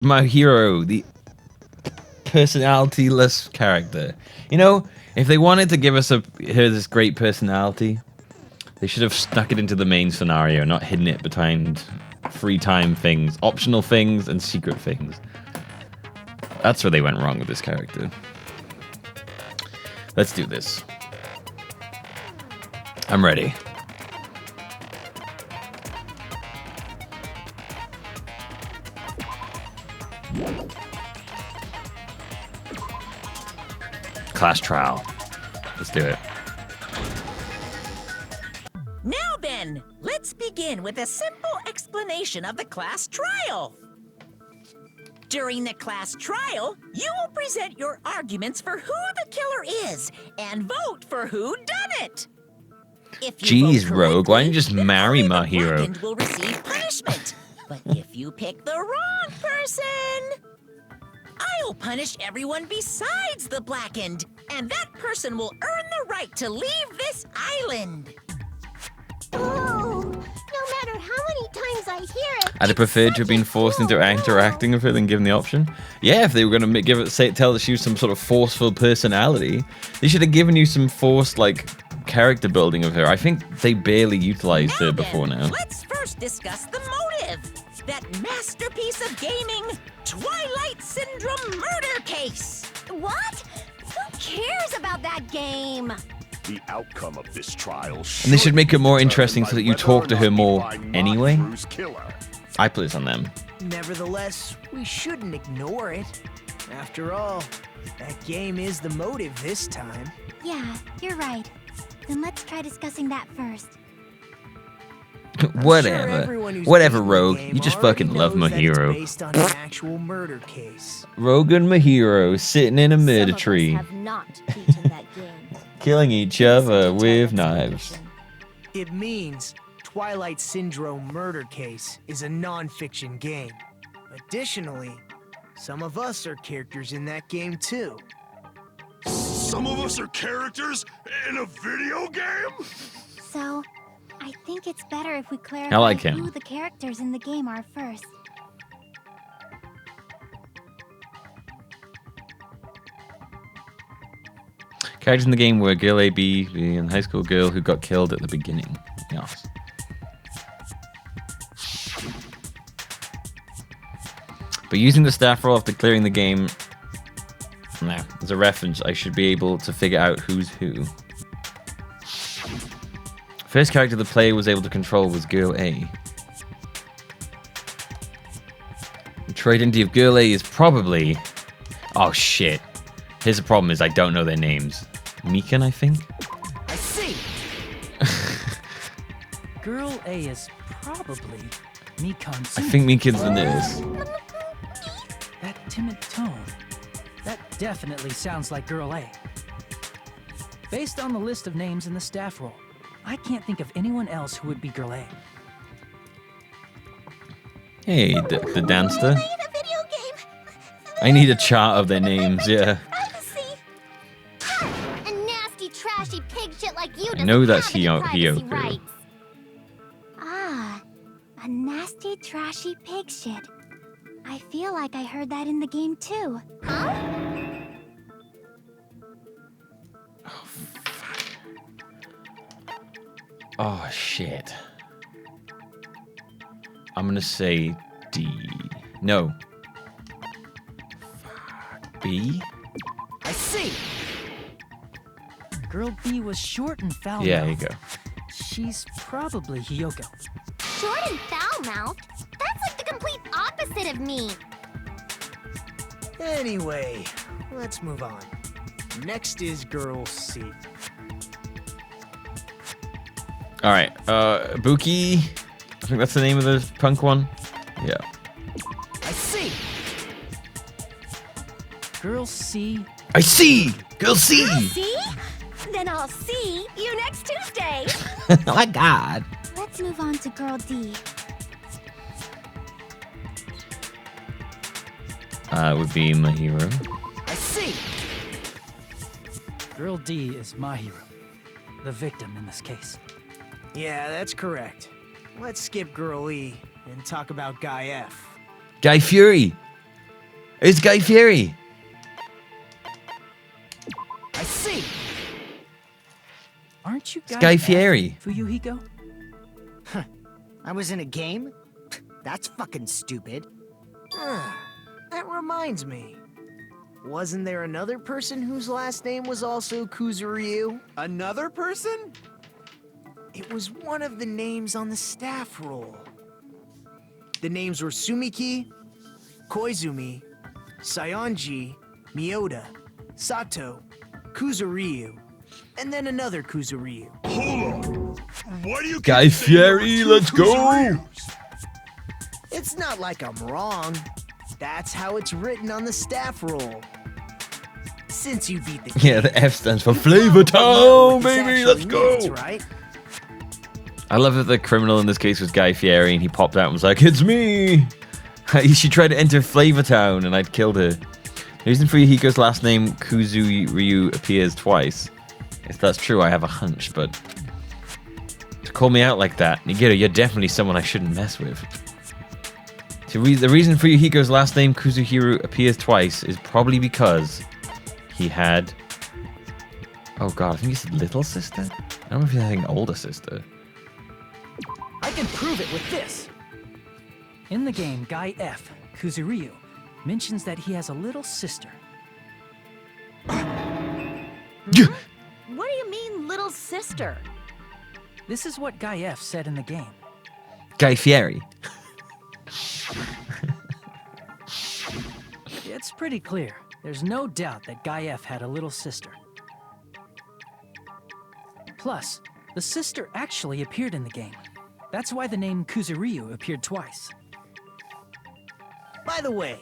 my hero, the personality-less character. You know, if they wanted to give us this great personality, they should have stuck it into the main scenario, not hidden it behind free time things, optional things, and secret things. That's where they went wrong with this character. Let's do this. I'm ready. Class trial. Let's do it. Now then, let's begin with a simple explanation of the class trial. During the class trial, you will present your arguments for who the killer is and vote for who done it. If you Jeez, vote Rogue, why don't you correctly, just marry then my only the hero? blackened will receive punishment. But if you pick the wrong person, I'll punish everyone besides the blackened, and that person will earn the right to leave this island. Oh, no matter how many times I hear it. I'd have preferred to have been forced into interacting with her than given the option. Yeah, if they were going to tell that she was some sort of forceful personality, they should have given you some forced, like, character building of her. I think they barely utilized her before now. Let's first discuss the motive. That masterpiece of gaming, Twilight Syndrome murder case. What? Who cares about that game? The outcome of this trial. And they should make it more interesting so that you talk to her more anyway. I put this on them. Nevertheless, we shouldn't ignore it. After all, that game is the motive this time. Yeah, you're right. Then let's try discussing that first. Whatever, Rogue. You just fucking love my hero. Based on an actual murder case. Rogue and my hero sitting in a murder tree, Some of us have not beaten that game. killing each other with knives. It means Twilight Syndrome Murder Case is a non-fiction game. Additionally, some of us are characters in that game too. Some of us are characters in a video game? So, I think it's better if we I clarify like him. who the characters in the game are first. Characters in the game were Girl A, B, and high school girl who got killed at the beginning. Yes. But using the staff roll after clearing the game, nah, as a reference, I should be able to figure out who's who. First character the player was able to control was Girl A. The true identity of Girl A is probably... Oh shit. Here's the problem is I don't know their names. Meekan, I think? I see! Girl A is probably Meekan. I think Meekan's the nurse. That timid tone. That definitely sounds like Girl A. Based on the list of names in the staff roll, I can't think of anyone else who would be Girl A. Hey, the dancer. Playing a video game. I need a chart of their names, yeah. Privacy. A nasty, trashy pig shit like you doesn't know that's have any privacy Hiyoko. rights. Ah, a nasty, trashy pig shit. I feel like I heard that in the game too. Huh? Oh, shit. I'm gonna say D. No. Fuck. B? I see! Girl B was short and foul-mouthed. Yeah, here you go. She's probably Hiyoko. Short and foul-mouthed? That's like the complete opposite of me. Anyway, let's move on. Next is Girl C. Alright, Buki. I think that's the name of the punk one. Yeah. I see! Girl C. I see! Girl C! See? Then I'll see you next Tuesday. Oh my god. Let's move on to Girl D. Would be my hero. I see! Girl D is my hero. The victim in this case. Yeah, that's correct. Let's skip Girl E and talk about Guy F. Guy Fury! It's Guy Fieri. I see. Aren't you It's Guy Guy F, Fieri. Fuyuhiko? I was in a game? That's fucking stupid. That reminds me. Wasn't there another person whose last name was also Kuzuryu? Another person? It was one of the names on the staff roll. The names were Sumiki, Koizumi, Sayonji, Miyoda, Sato, Kuzuryu, and then another Kuzuryu. Hold on. Why do you Guy keep saying there were Fieri, two let's go. Kuzuryus? It's not like I'm wrong. That's how it's written on the staff roll. Since you beat the Yeah, the F stands for Flavor Town, baby. Let's go. Means, right? I love that the criminal in this case was Guy Fieri, and he popped out and was like, "It's me." She tried to enter Flavor Town, and I'd killed her. The reason Fuyuhiko's last name Kuzuryu appears twice. If that's true, I have a hunch, but to call me out like that, Nigiro, you're definitely someone I shouldn't mess with. The reason Fuyuhiko's last name Kuzuryu appears twice is probably because he had... Oh god, I think he said little sister? I don't know if he's having older sister. I can prove it with this. In the game, Guy F, Kuzuryu, mentions that he has a little sister. What do you mean, little sister? This is what Guy F said in the game. Guy Fieri. It's pretty clear. There's no doubt that Guy F had a little sister. Plus, the sister actually appeared in the game. That's why the name Kuzuryu appeared twice. By the way,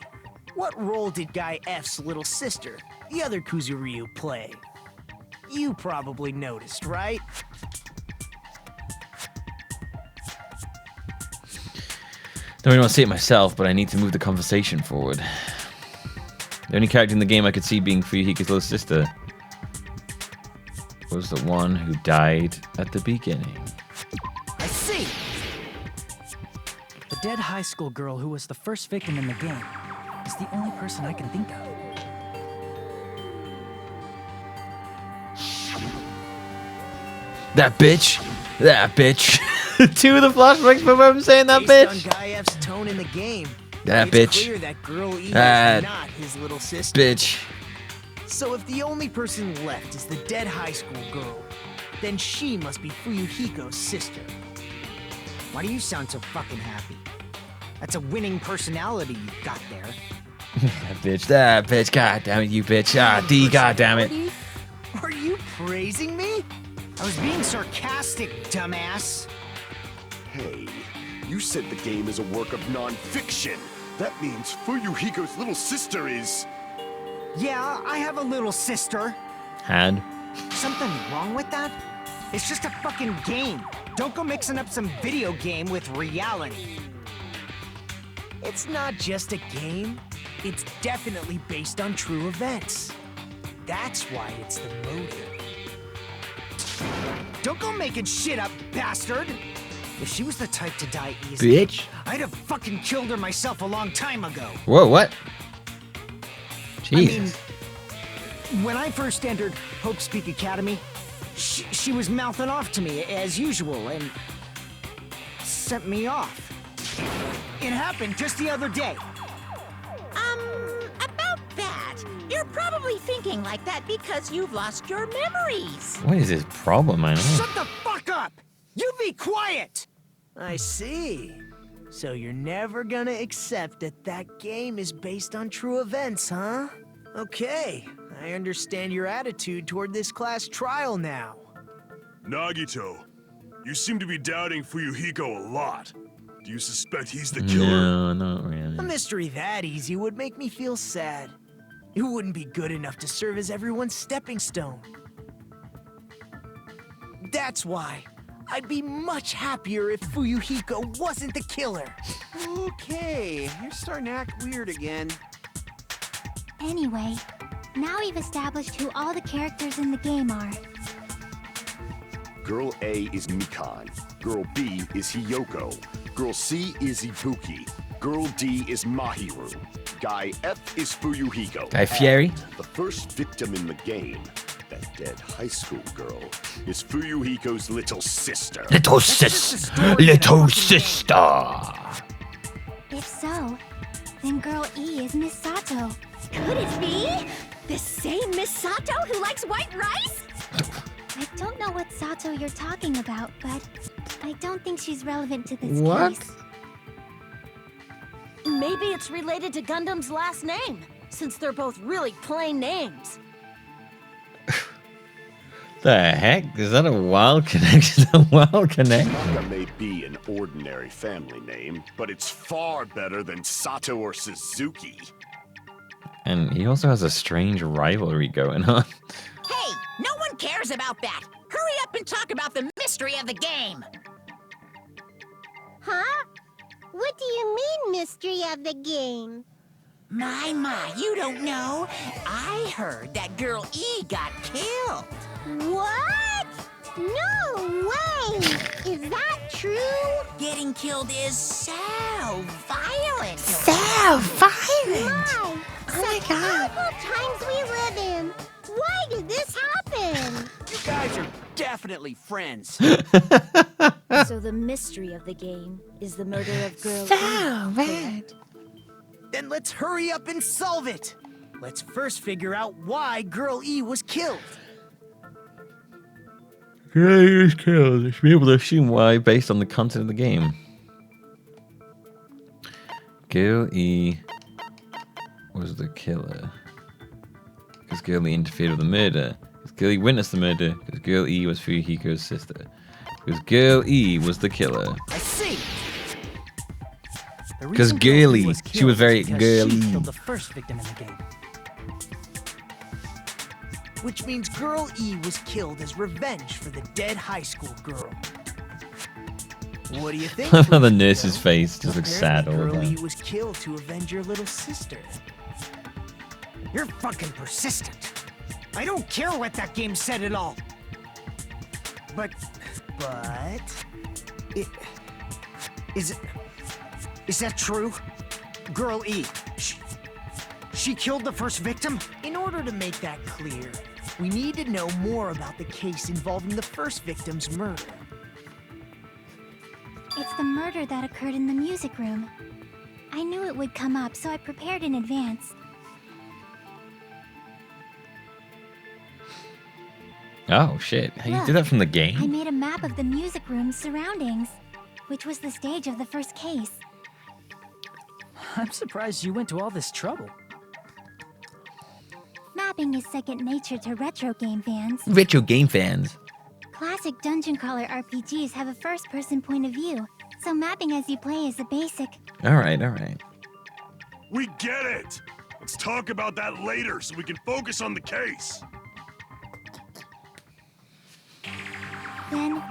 what role did Guy F's little sister, the other Kuzuryu, play? You probably noticed, right? Don't really want to see it myself, but I need to move the conversation forward. The only character in the game I could see being Fuyuhiko's little sister was the one who died at the beginning. I see. The dead high school girl who was the first victim in the game is the only person I can think of. That bitch! That bitch! Two of the flashbacks from him saying that Based bitch! on Guy F's tone in the game, That it's bitch. clear that girl E That is not his little sister. Bitch. So if the only person left is the dead high school girl, then she must be Fuyuhiko's sister. Why do you sound so fucking happy? That's a winning personality you've got there. That bitch. That bitch. God damn it, you bitch. Ah, D, god damn it. Are you praising me? I was being sarcastic, dumbass. Hey, you said the game is a work of non-fiction. That means Fuyuhiko's little sister is... Yeah, I have a little sister. Had. Something wrong with that? It's just a fucking game. Don't go mixing up some video game with reality. It's not just a game. It's definitely based on true events. That's why it's the motive. Don't go making shit up, bastard! If she was the type to die easily, Bitch. I'd have fucking killed her myself a long time ago. Whoa, what? I mean, Jesus. when I first entered Hope Speak Academy, she was mouthing off to me as usual and sent me off. It happened just the other day. About that, you're probably thinking like that because you've lost your memories. What is his problem, man? Shut the fuck up! You be quiet! I see. So you're never gonna accept that that game is based on true events, huh? Okay, I understand your attitude toward this class trial now. Nagito, you seem to be doubting Fuyuhiko a lot. Do you suspect he's the killer? No, not A really. mystery that easy would make me feel sad. It wouldn't be good enough to serve as everyone's stepping stone. That's why I'd be much happier if Fuyuhiko wasn't the killer. Okay, you're starting to act weird again. Anyway, now we've established who all the characters in the game are. Girl A is Mikan. Girl B is Hiyoko. Girl C is Ibuki. Girl D is Mahiru. Guy F is Fuyuhiko. Guy Fieri. The first victim in the game, that dead high school girl, is Fuyuhiko's little sister. Little sis. Little sister. If so, then Girl E is Miss Sato. Could it be? The same Miss Sato who likes white rice? I don't know what Sato you're talking about, but I don't think she's relevant to this What? case. Maybe it's related to Gundam's last name, since they're both really plain names. The heck? Is that a wild connection? A wild connection? Naka may be an ordinary family name, but it's far better than Sato or Suzuki. And he also has a strange rivalry going on. Hey, no one cares about that. Hurry up and talk about the mystery of the game. Huh? What do you mean, mystery of the game? My, you don't know. I heard that Girl E got killed. What? No way! Is that true? Getting killed is so violent. My! Oh my god! Times we live in. Why did this happen? You guys are definitely friends. So the mystery of the game is the murder of Girl E. Then let's hurry up and solve it. Let's first figure out why Girl E was killed. Girl E was killed. You should be able to assume why based on the content of the game. Girl E was the killer. Because Girl E interfered with the murder. Because Girl E witnessed the murder. Because Girl E was Fuyuhiko's sister. Because Girl E was the killer. I see. The Because reason Girl E girly. was She killed was very is because girly. She killed the first victim in the game. Which means Girl E was killed as revenge for the dead high school girl. What do you think? I love how the Fuyuhiko? nurse's face just looks sad Apparently all the Girl E time. was killed to avenge your little sister. You're fucking persistent. I don't care what that game said at all. But, is that true? Girl E, she killed the first victim? In order to make that clear, we need to know more about the case involving the first victim's murder. It's the murder that occurred in the music room. I knew it would come up, so I prepared in advance. Oh shit. You Look, did that from the I game? made a map of the music room's surroundings, which was the stage of the first case. I'm surprised you went to all this trouble. Mapping is second nature to retro game fans. Retro game fans. Classic dungeon crawler RPGs have a first-person point of view, so mapping as you play is a basic. Alright, alright. We get it! Let's talk about that later so we can focus on the case. Then,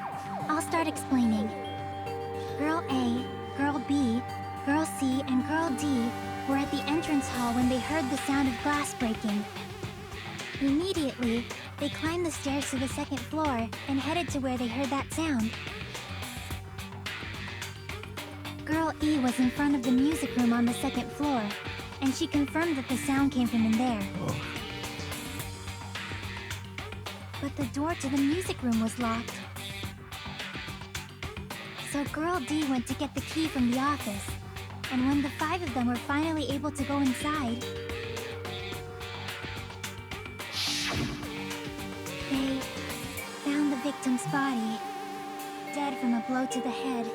I'll start explaining. Girl A, Girl B, Girl C, and Girl D were at the entrance hall when they heard the sound of glass breaking. Immediately, they climbed the stairs to the second floor and headed to where they heard that sound. Girl E was in front of the music room on the second floor, and she confirmed that the sound came from in there. But the door to the music room was locked. So Girl D went to get the key from the office, and when the 5 of them were finally able to go inside, they found the victim's body, dead from a blow to the head.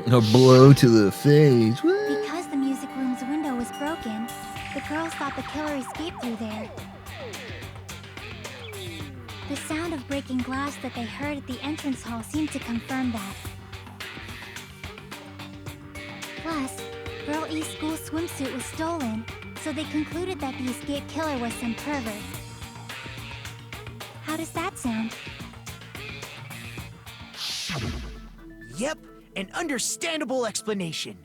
A blow to the face. What? Because the music room's window was broken, the girls thought the killer escaped through there. The sound of breaking glass that they heard at the entrance hall seemed to confirm that. Plus, Girl E's school swimsuit was stolen, so they concluded that the escaped killer was some pervert. How does that sound? Yep, an understandable explanation.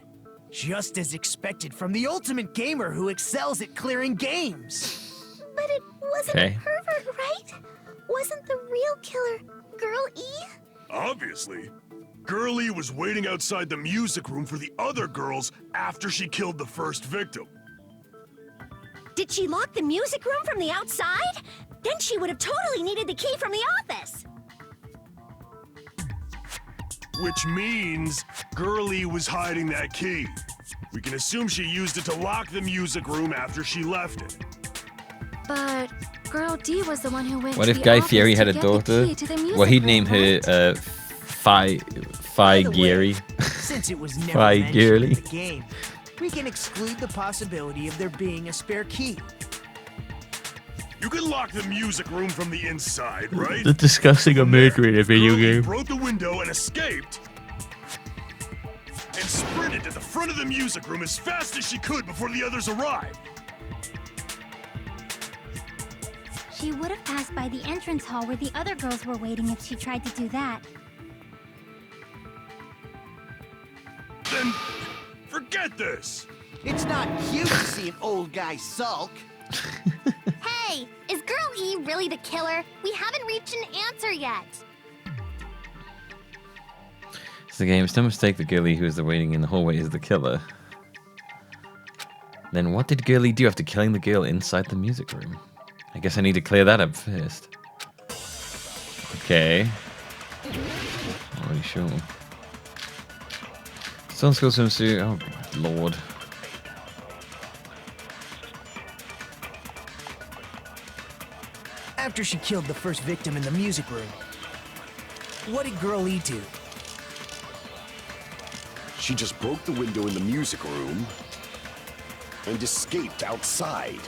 Just as expected from the ultimate gamer who excels at clearing games. But it wasn't Okay. a pervert, right? Wasn't the real killer Girl E? Obviously. Girlie was waiting outside the music room for the other girls after she killed the first victim. Did she lock the music room from the outside? Then she would have totally needed the key from the office. Which means Girlie was hiding that key. We can assume she used it to lock the music room after she left it. But Girl D was the one who went What to if the Guy office Fieri to had a get the daughter? key to the music Well, he'd room, name her right? Fi Geary. Since it was never Why, mentioned Girlie? in the game, we can exclude the possibility of there being a spare key. You can lock the music room from the inside, right? The discussing a murder in a video Girlie game. broke the window and escaped. And sprinted to the front of the music room as fast as she could before the others arrived. She would have passed by the entrance hall where the other girls were waiting if she tried to do that. Then forget this. It's not cute to see an old guy sulk. Hey, is Girl E really the killer? We haven't reached an answer yet. It's the game. It's no mistake that Girlie, who is the waiting in the hallway, is the killer. Then what did Girlie do after killing the girl inside the music room? I guess I need to clear that up first. Okay. Not really sure. Still in school swimsuit. Oh, Lord. After she killed the first victim in the music room, what did Girl E do? She just broke the window in the music room and escaped outside.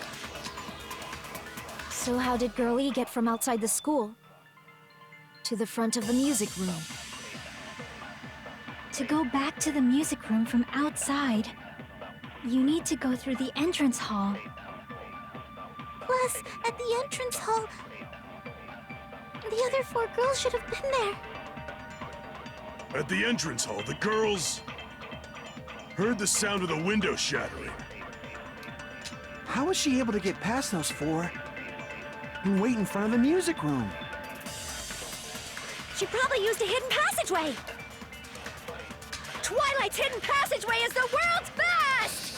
So how did Girl E get from outside the school to the front of the music room? To go back to the music room from outside, you need to go through the entrance hall. Plus, at the entrance hall, the other 4 girls should have been there. At the entrance hall, the girls heard the sound of the window shattering. How was she able to get past those 4 and wait in front of the music room? She probably used a hidden passageway. Twilight's hidden passageway is the world's best!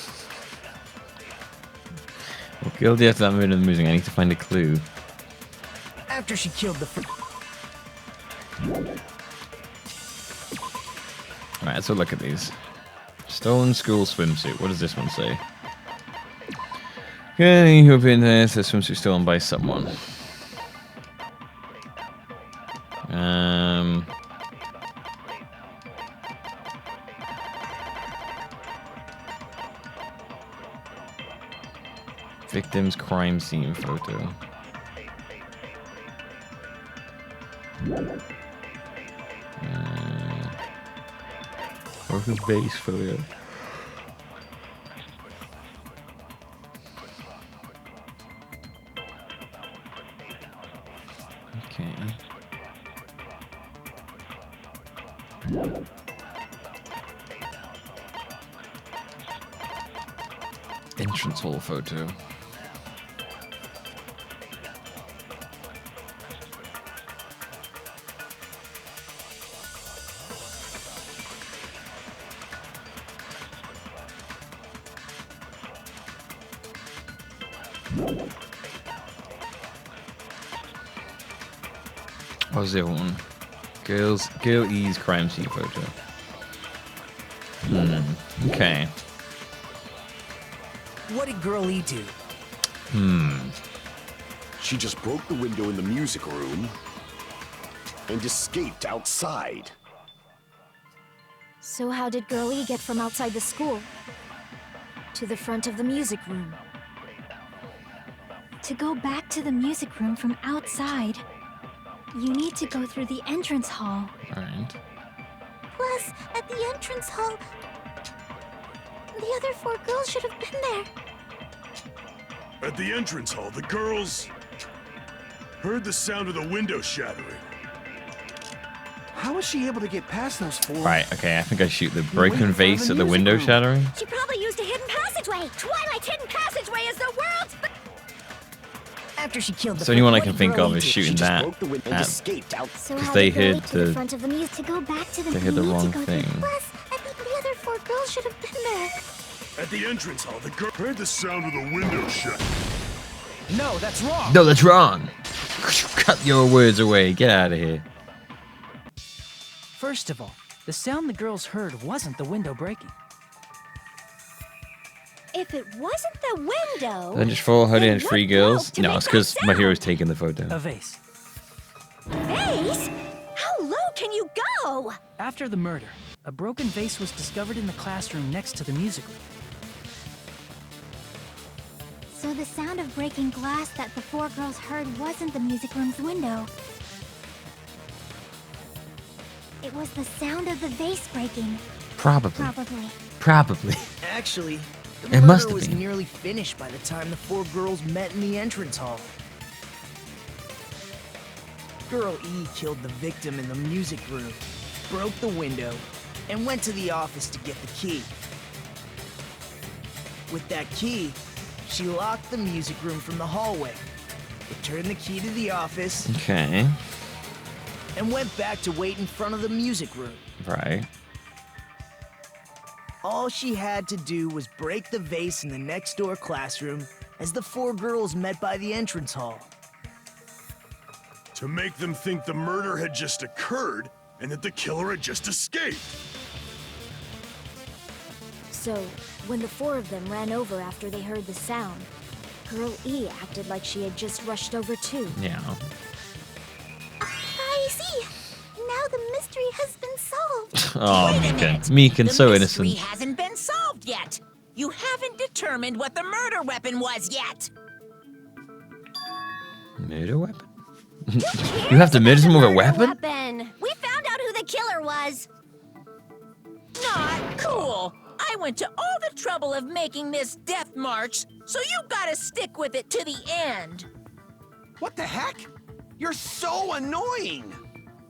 Well, guilty after that murder and losing. I need to find a clue. After she killed the first... Alright, let's have a look at these. Stolen school swimsuit. What does this one say? Okay, you have been there. Says swimsuit stolen by someone. Victim's crime scene photo. Worker's base photo. Okay. Entrance hall photo. What was the other one? Girl E's crime scene photo. Okay. What did Girl E do? She just broke the window in the music room and escaped outside. So how did Girl E get from outside the school to the front of the music room? To go back to the music room from outside, you need to go through the entrance hall. Alright. Plus, at the entrance hall, the other 4 girls should have been there. At the entrance hall, the girls heard the sound of the window shattering. How was she able to get past those 4? Right, okay, I think I shoot the Wait broken in front of vase the at the music window room. shattering. She probably used a hidden passageway. Twilight's hidden passageway is the world's best. After she killed the So anyone I what can did think Girl of E is do? shooting She just that broke the window and at escaped out. So Because how they did Girl E hid to the the- front of the music to go back to the they hid the you need wrong to go through- thing. Plus, I think the other 4 girls should have been there. At the entrance hall, the girl heard the sound of the window shut. No, that's wrong. No, that's wrong. Cut your words away. Get out of here. First of all, the sound the girls heard wasn't the window breaking. If it wasn't the window, Then just follow her then and what free girls. broke to No, make it's that because my sound? hero's taking the photo. A vase. Vase? How low can you go? After the murder, a broken vase was discovered in the classroom next to the music room. So the sound of breaking glass that the four girls heard wasn't the music room's window. It was the sound of the vase breaking. Probably. Probably. Actually, the It murder must have was been. nearly finished by the time the four girls met in the entrance hall. Girl E killed the victim in the music room, broke the window, and went to the office to get the key. With that key, she locked the music room from the hallway, returned the key to the office, Okay. and went back to wait in front of the music room. Right. All she had to do was break the vase in the next door classroom as the four girls met by the entrance hall. To make them think the murder had just occurred and that the killer had just escaped. So, when the four of them ran over after they heard the sound, Girl E acted like she had just rushed over too. Yeah. I see. Now the mystery has been solved. Oh, Wait a Mika. minute. Meek and The so mystery innocent. hasn't been solved yet. You haven't determined what the murder weapon was yet. Murder weapon? You have to murder someone with a weapon? We found out who the killer was. Not cool. I went to all the trouble of making this death march, so you gotta stick with it to the end. What the heck? You're so annoying!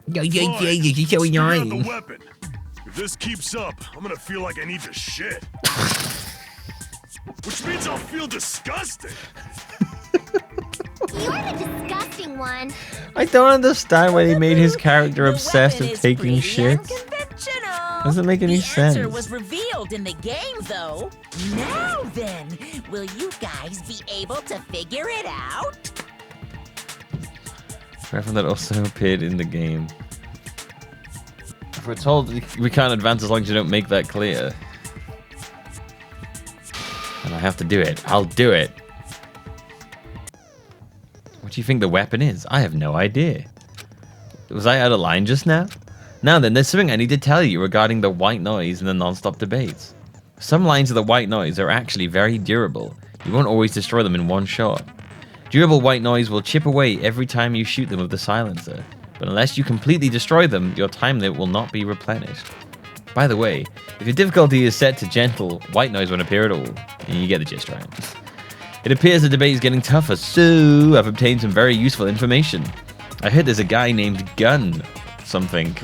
Yeah, Fine. Let's so figure out the annoying. weapon. If this keeps up, I'm gonna feel like I need to shit. Which means I'll feel disgusting. You're the disgusting one. I don't understand why they made his character The obsessed weapon with is taking pretty shits. unconventional. Doesn't make any The answer sense. was revealed in the game, though. Now then, will you guys be able to figure it out? Weapon that also appeared in the game. If we're told we can't advance as long as you don't make that clear. And I have to do it. I'll do it. What do you think the weapon is? I have no idea. Was I out of line just now? Now then, there's something I need to tell you regarding the white noise and the non-stop debates. Some lines of the white noise are actually very durable. You won't always destroy them in one shot. Durable white noise will chip away every time you shoot them with the silencer, but unless you completely destroy them, your time limit will not be replenished. By the way, if your difficulty is set to gentle, white noise won't appear at all, and you get the gist right. It appears the debate is getting tougher, so I've obtained some very useful information. I heard there's a guy named Gun something.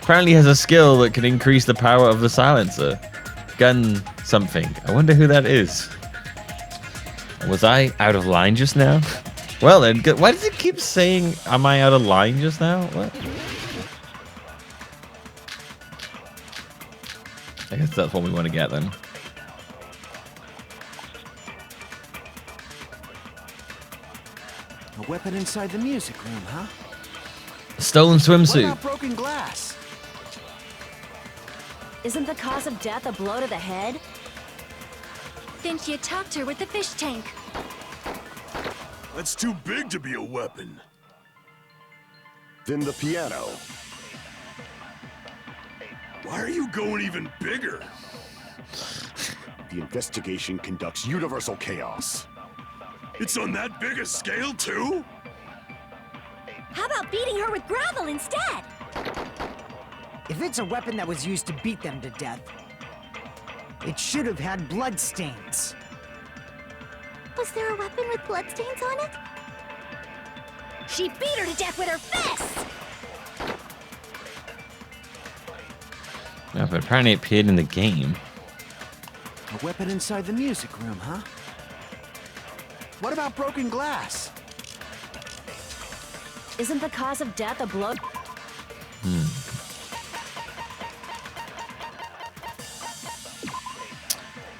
Apparently has a skill that can increase the power of the silencer. Gun something. I wonder who that is. Was I out of line just now? Well then, why does it keep saying, am I out of line just now? What? I guess that's what we want to get then. A weapon inside the music room, huh? Stolen What swimsuit. about broken glass? Isn't the cause of death a blow to the head? Then she attacked her with the fish tank. That's too big to be a weapon. Then the piano. Why are you going even bigger? The investigation conducts universal chaos. It's on that big a scale, too? How about beating her with gravel instead? If it's a weapon that was used to beat them to death, it should have had blood stains. Was there a weapon with bloodstains on it? She beat her to death with her fists! Yeah, but apparently it appeared in the game. A weapon inside the music room, huh? What about broken glass? Isn't the cause of death a blow?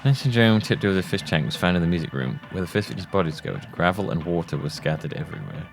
When Jerome tipped over the fish tank was found in the music room, where the fish victims' bodies go. Gravel and water were scattered everywhere.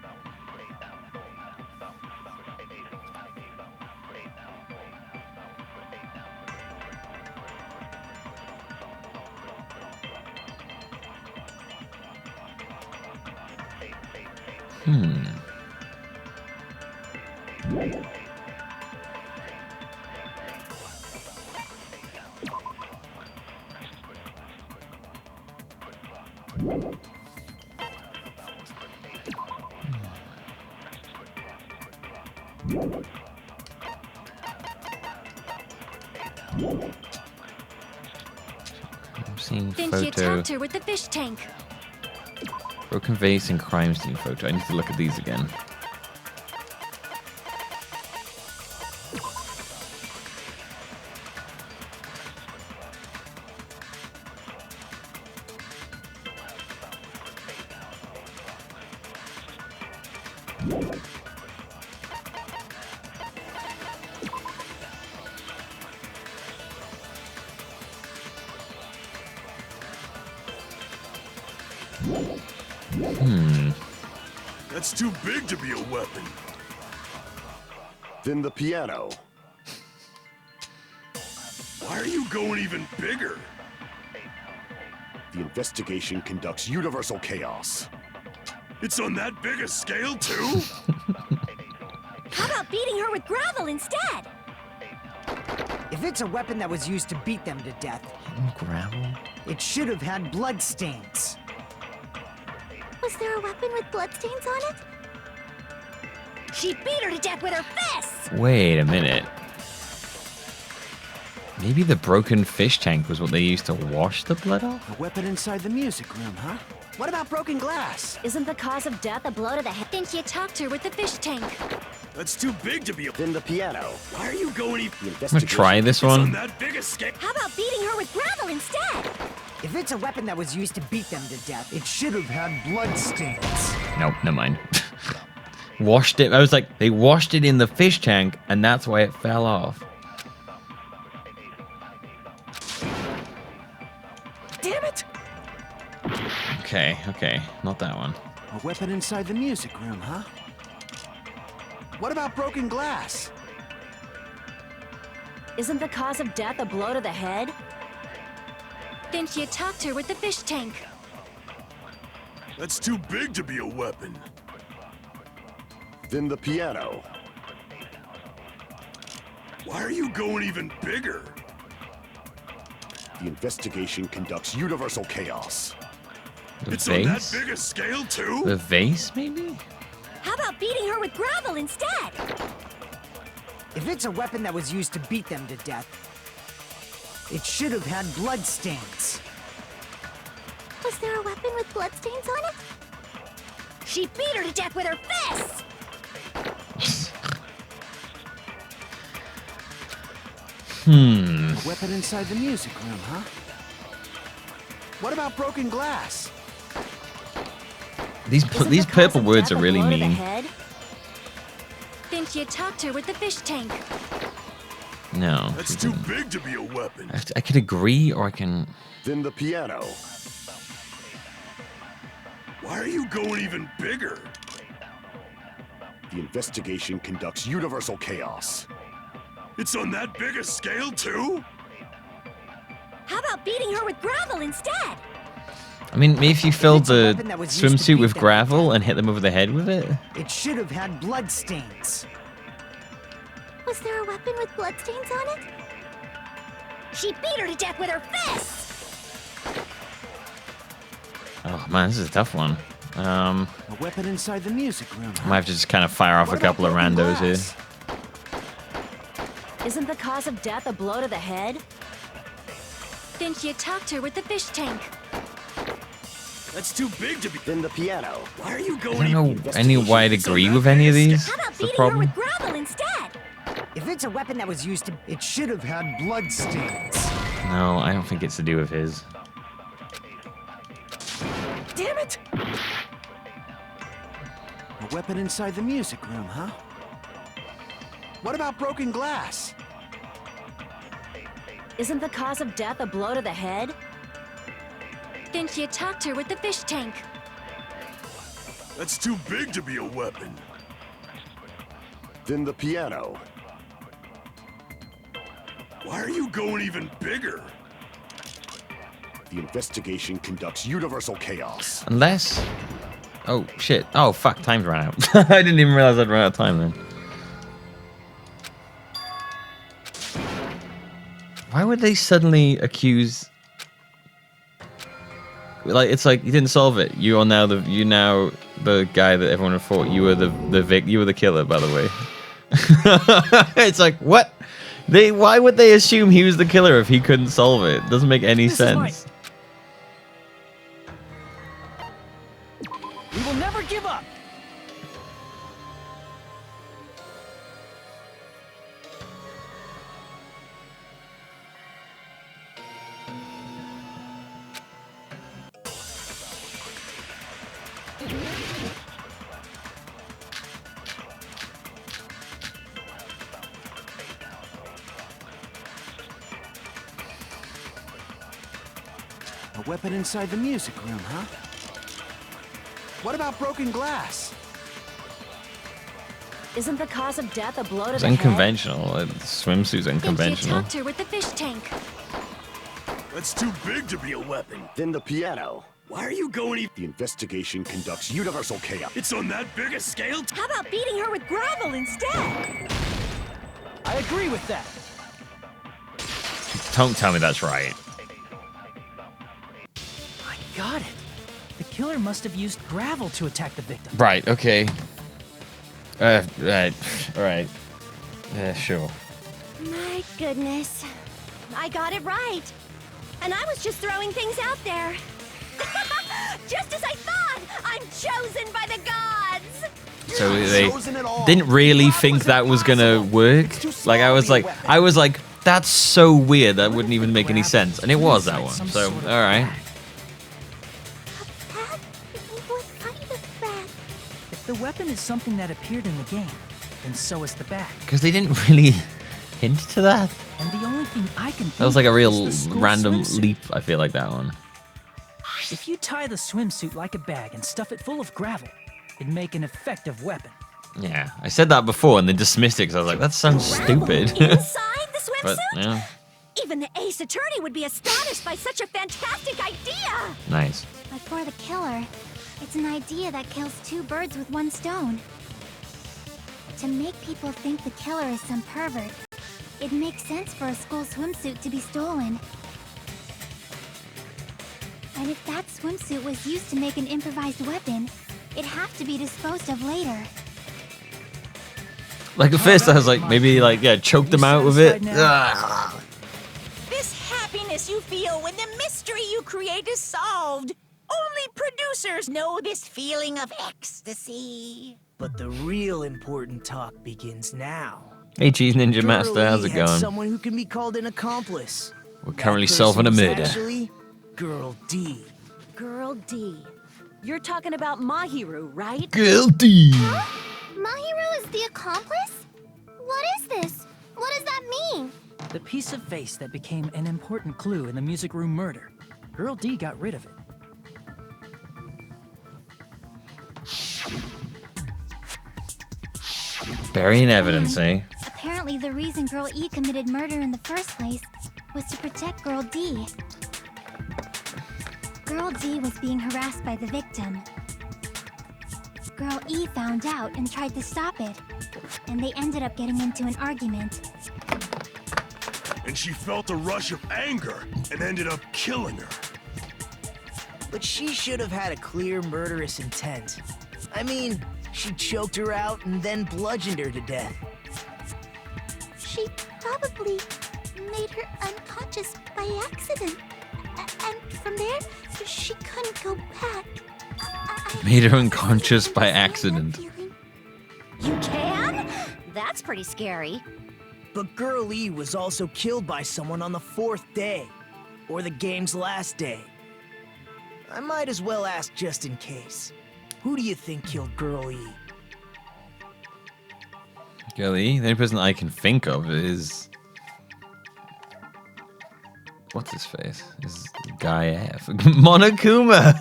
I'm seeing Then photo. you attacked her with the fish tank. Broken vase and crime scene photo. I need to look at these again. That's too big to be a weapon. Then the piano. Why are you going even bigger? The investigation conducts universal chaos. It's on that big a scale, too? How about beating her with gravel instead? If it's a weapon that was used to beat them to death, Gravel? it should have had bloodstains. Was there a weapon with bloodstains on it? She beat her to death with her fists! Wait a minute. Maybe the broken fish tank was what they used to wash the blood off? A weapon inside the music room, huh? What about broken glass? Isn't the cause of death a blow to the head? Then you attacked her with the fish tank. That's too big to be a... Then the piano. Why are you going even... The I'm gonna investigation. try this It's on one. that big a scale... How about beating her with gravel instead? If it's a weapon that was used to beat them to death, it should have had bloodstains. Nope, never mind. Washed it. I was like, they washed it in the fish tank, and that's why it fell off. Damn it! Okay, not that one. A weapon inside the music room, huh? What about broken glass? Isn't the cause of death a blow to the head? Then she attacked her with the fish tank. That's too big to be a weapon. Then the piano. Why are you going even bigger? The investigation conducts universal chaos. The It's on that vase? big a scale, too? The vase, maybe? How about beating her with gravel instead? If it's a weapon that was used to beat them to death, it should have had bloodstains. Was there a weapon with bloodstains on it? She beat her to death with her fists! A weapon inside the music room, huh? What about broken glass? These Isn't these the cause purple of words death are a really blow to the mean. head? Then she attacked her with the fish tank. No. That's she too didn't. big to be a weapon. I could agree, or I can. Then the piano. Why are you going even bigger? The investigation conducts universal chaos. It's on that big a scale, too? How about beating her with gravel instead? I mean, maybe if you filled it's a the weapon that was used to swimsuit beat with them to gravel death. and hit them over the head with it. It should have had bloodstains. Was there a weapon with bloodstains on it? She beat her to death with her fists! Oh man, this is a tough one. A weapon inside the music room, I huh? might have to just kind of fire off What a couple of about broken randos here. glass? Isn't the cause of death a blow to the head? Then she attacked her with the fish tank. That's too big to be... Then the piano. Why are you I going don't even... know any way I'd It's on agree that with any of big a these. How about That's the beating her problem. with gravel instead? If it's a weapon that was used to, it should have had bloodstains. No, I don't think it's to do with his. Damn it! A weapon inside the music room, huh? What about broken glass? Isn't the cause of death a blow to the head? Then she attacked her with the fish tank. That's too big to be a weapon. Then the piano. Why are you going even bigger? The investigation conducts universal chaos. Unless... Oh, shit. Oh, fuck. Time's run out. I didn't even realize I'd run out of time then. Why would they suddenly accuse... Like, it's like, you didn't solve it. You're now the guy that everyone had thought. You were you were the killer, by the way. It's like, what? Why would they assume he was the killer if he couldn't solve it? Doesn't make any sense. We will never give up. A weapon inside the music room, huh? What about broken glass? Isn't the cause of death a blow to It's the head? unconventional. Swimsuit's Then she unconventional. attacked her with the fish tank. That's too big to be a weapon. Then the piano. Why are you going The investigation conducts universal chaos. It's on that big a scale? How about beating her with gravel instead? I agree with that. Don't tell me that's right. I got it. The killer must have used gravel to attack the victim. Right, okay. Right. Alright. Yeah, sure. My goodness. I got it right. And I was just throwing things out there. Just as I thought! I'm chosen by the gods! So they didn't really think that was gonna work. Like I was like, that's so weird. That wouldn't even make any sense, and it was that one. So all right. What kind of bag? If the weapon is something that appeared in the game, then so is the bag. Because they didn't really hint to that. And the only thing I can think That was like a of real is the school random swimsuit. leap. I feel like that one. If you tie the swimsuit like a bag and stuff it full of gravel, it'd make an effective weapon. Yeah, I said that before and they dismissed it because I was like, that sounds stupid. Inside the swimsuit? But yeah, Even the ace attorney would be astonished by such a fantastic idea! nice. But for the killer, it's an idea that kills two birds with one stone. To make people think the killer is some pervert, it makes sense for a school swimsuit to be stolen. And if that swimsuit was used to make an improvised weapon, it'd have to be disposed of later. Like at first I was like, maybe like, yeah, choke them out with it. Ugh. This happiness you feel when the mystery you create is solved. Only producers know this feeling of ecstasy. But the real important talk begins now. Hey, Cheese Ninja Master, Girl how's E it had going? Someone who can be called an accomplice. We're That currently person solving a was murder. Actually, Girl D. Girl D. You're talking about Mahiru, right? Guilty. Mahiru is the accomplice? What is this? What does that mean? The piece of vase that became an important clue in the music room murder. Girl D got rid of it. Burying evidence, eh? Apparently the reason Girl E committed murder in the first place was to protect Girl D. Girl D was being harassed by the victim. Girl E found out and tried to stop it, and they ended up getting into an argument. And she felt a rush of anger and ended up killing her. But she should have had a clear murderous intent. I mean, she choked her out and then bludgeoned her to death. She probably made her unconscious by accident. And from there, she couldn't go back. Made her unconscious by accident. You can? That's pretty scary. But Girl E was also killed by someone on the 4th day, or the game's last day. I might as well ask just in case. Who do you think killed Girl E? Girl E? The only person I can think of is what's his face? Is Guy F. Monokuma.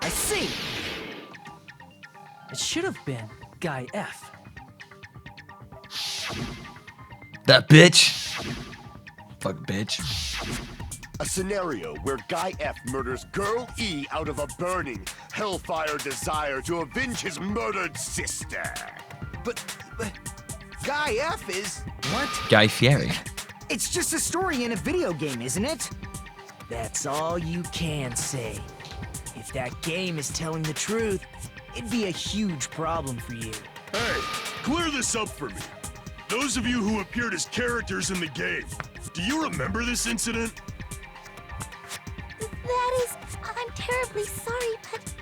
I see. It should have been Guy F. That bitch. Fuck bitch. A scenario where Guy F murders Girl E out of a burning, hellfire desire to avenge his murdered sister. But Guy F is... What? Guy Fieri. It's just a story in a video game, isn't it? That's all you can say. If that game is telling the truth, it'd be a huge problem for you. Hey, clear this up for me. Those of you who appeared as characters in the game, do you remember this incident? That is... I'm terribly sorry, but...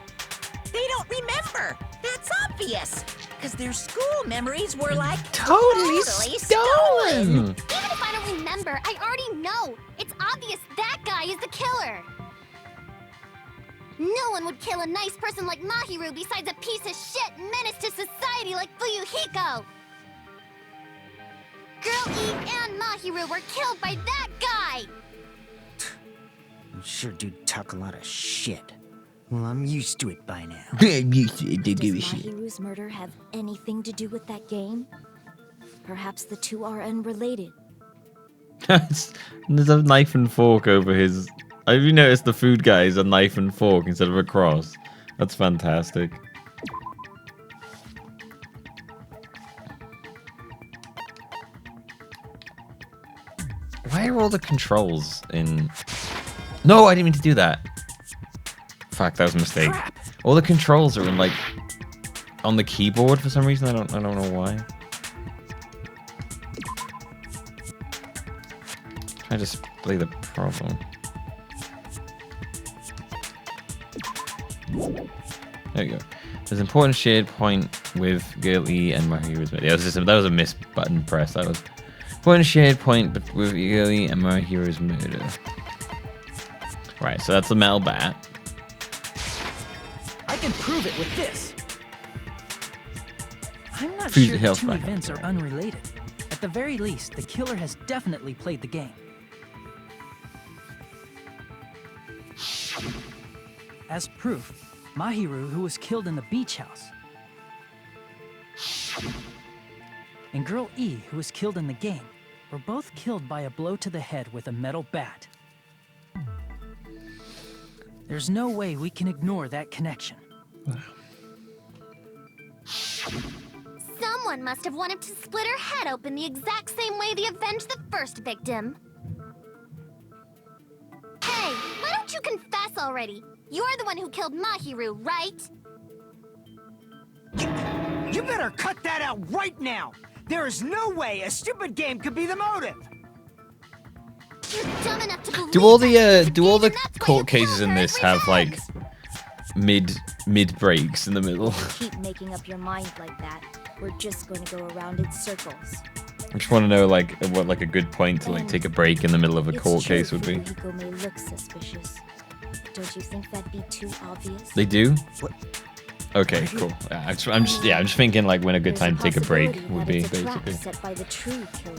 They don't remember. That's obvious. Because their school memories were like Totally stolen. Even if I don't remember, I already know. It's obvious that guy is the killer. No one would kill a nice person like Mahiru besides a piece of shit menace to society like Fuyuhiko. Girl E and Mahiru were killed by that guy. You sure do talk a lot of shit. Well, I'm used to it by now. Does Mahiru's murder have anything to do with that game? Perhaps the two are unrelated. There's a knife and fork over his... Have you noticed the food guy is a knife and fork instead of a cross? That's fantastic. Why are all the controls in... No, I didn't mean to do that. Fuck, that was a mistake. Crap. All the controls are in, like, on the keyboard for some reason. I don't know why. I just play the problem. There we go. There's an important shared point with Girl E and Mahiru's murder. Yeah, that was a miss button press. That was important shared point with Girl E and Mahiru's murder. Right, so that's the metal bat. I can prove it with this. I'm not Food sure the health two back. events are unrelated. At the very least, the killer has definitely played the game. As proof, Mahiru, who was killed in the beach house, and Girl E, who was killed in the game, were both killed by a blow to the head with a metal bat. There's no way we can ignore that connection. Someone must have wanted to split her head open the exact same way they avenged the first victim. Hey, why don't you confess already? You're the one who killed Mahiru, right? You better cut that out right now! There is no way a stupid game could be the motive! You're dumb enough to believe Do all that the and that's why you court kill cases in her this every have like time. mid breaks in the middle? Keep making up your mind like that. We're just going to go around in circles. I just want to know like what like a good point to like take a break in the middle of a It's court true case would be. Fuyuhiko may look suspicious. Don't you think that'd be too obvious? They do? What? Okay, cool. Yeah, I'm just thinking like when a good There's time to take a break possibility would that be it's a trap basically. set by the true killer.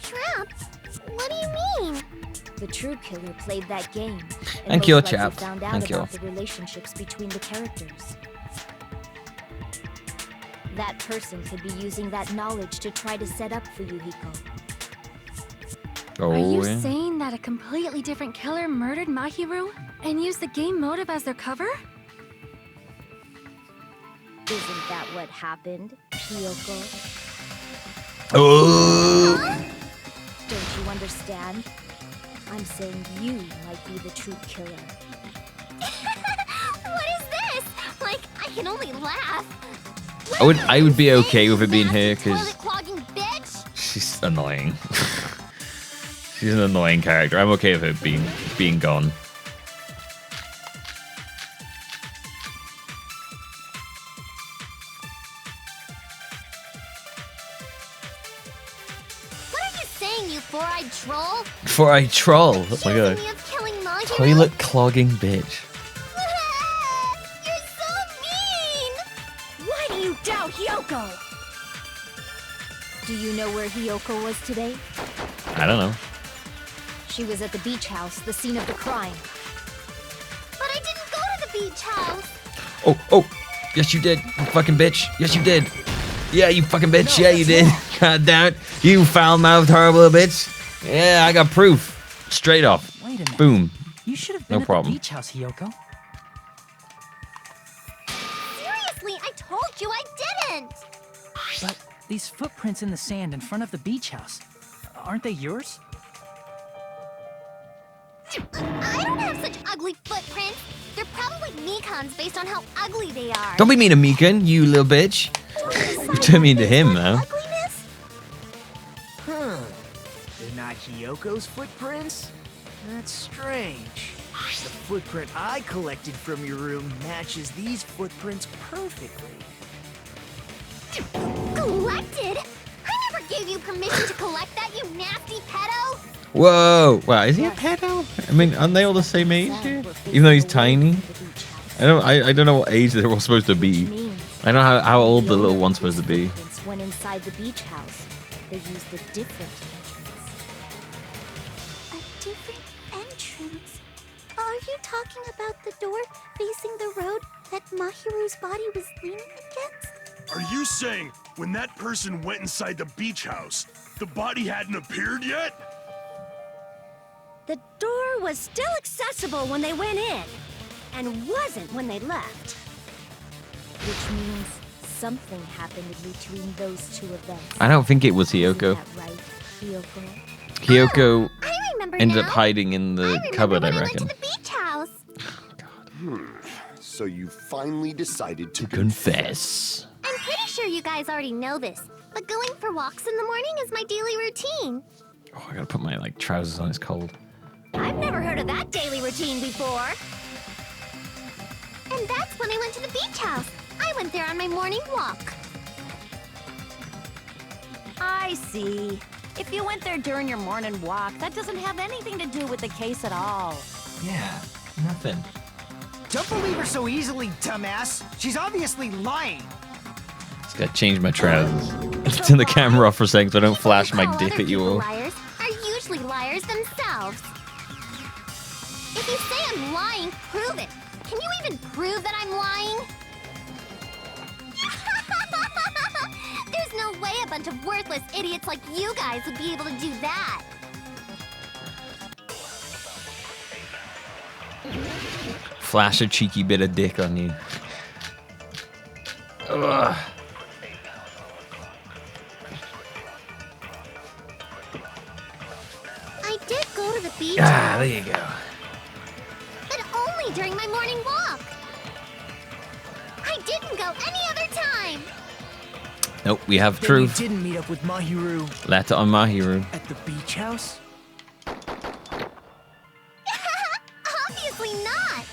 Trap? What do you mean? The true killer played that game. And Thank most you, likely chap. found out Thank you. about the relationships between the characters. That person could be using that knowledge to try to set up Fuyuhiko. Oh, Are you yeah. saying that a completely different killer murdered Mahiru and used the game motive as their cover? Isn't that what happened, Kyoko? Oh. Don't you understand? I'm saying you might be the true killer. What is this? Like, I can only laugh. I would be okay with it being her because Toilet clogging bitch? she's annoying. She's an annoying character. I'm okay with her being gone. What are you saying, you four-eyed troll? Before I troll. Oh my Accusing god. me of killing Mahiru? Toilet clogging bitch. You're so mean! Why do you Do you know where Hiyoko was today? I don't know. She was at the beach house, the scene of the crime. But I didn't go to the beach house. Oh, yes you did, you fucking bitch. Yes you did. Yeah, you fucking bitch. Yeah, you did. God damn it. You foul-mouthed, horrible bitch. Yeah, I got proof. Straight off. Wait a minute. Boom. You should have been No at problem. the beach house, Hiyoko. Seriously, I told you I didn't. But these footprints in the sand in front of the beach house, aren't they yours? I don't have such ugly footprints. They're probably Mikan's based on how ugly they are. Don't be mean to Mikan, you little bitch. You turn me into him, though. Ugliness? Huh. They're not Hiyoko's footprints? That's strange. The footprint I collected from your room matches these footprints perfectly. Collected? I never gave you permission to collect that, you nasty pedo! Whoa. Wow, is he a pedo? I mean, aren't they all the same age, dude? Even though he's tiny? I don't know what age they're all supposed to be. I don't know how old the little one's supposed to be. When inside the beach house, they used a different entrance. A different entrance? Are you talking about the door facing the road that Mahiru's body was leaning against? Are you saying when that person went inside the beach house, the body hadn't appeared yet? The door was still accessible when they went in, and wasn't when they left. Which means something happened in between those two events. I don't think it was Hiyoko. Isn't that right, Hiyoko? Hiyoko I remember ended up now. hiding in the cupboard, I when reckon. I went to the beach house. So you finally decided to Confess. I'm pretty sure you guys already know this, but going for walks in the morning is my daily routine. Oh, I gotta put my trousers on. It's cold. I've never heard of that daily routine before. And that's when I went to the beach house. I went there on my morning walk. I see. If you went there during your morning walk, that doesn't have anything to do with the case at all. Yeah, nothing. Don't believe her so easily, dumbass. She's obviously lying. Just gotta change my trousers. Turn the camera off for a second so I don't flash my dick at you all. Liars are usually liars themselves. If you say I'm lying, prove it. Can you even prove that I'm lying? There's no way a bunch of worthless idiots like you guys would be able to do that. Flash a cheeky bit of dick on you. Ugh. I did go to the beach, Ah, there you go. but only during my morning walk. I didn't go any other time. Nope, we have Then truth. you didn't meet up with Mahiru Letter on Mahiru. at the beach house? Obviously not.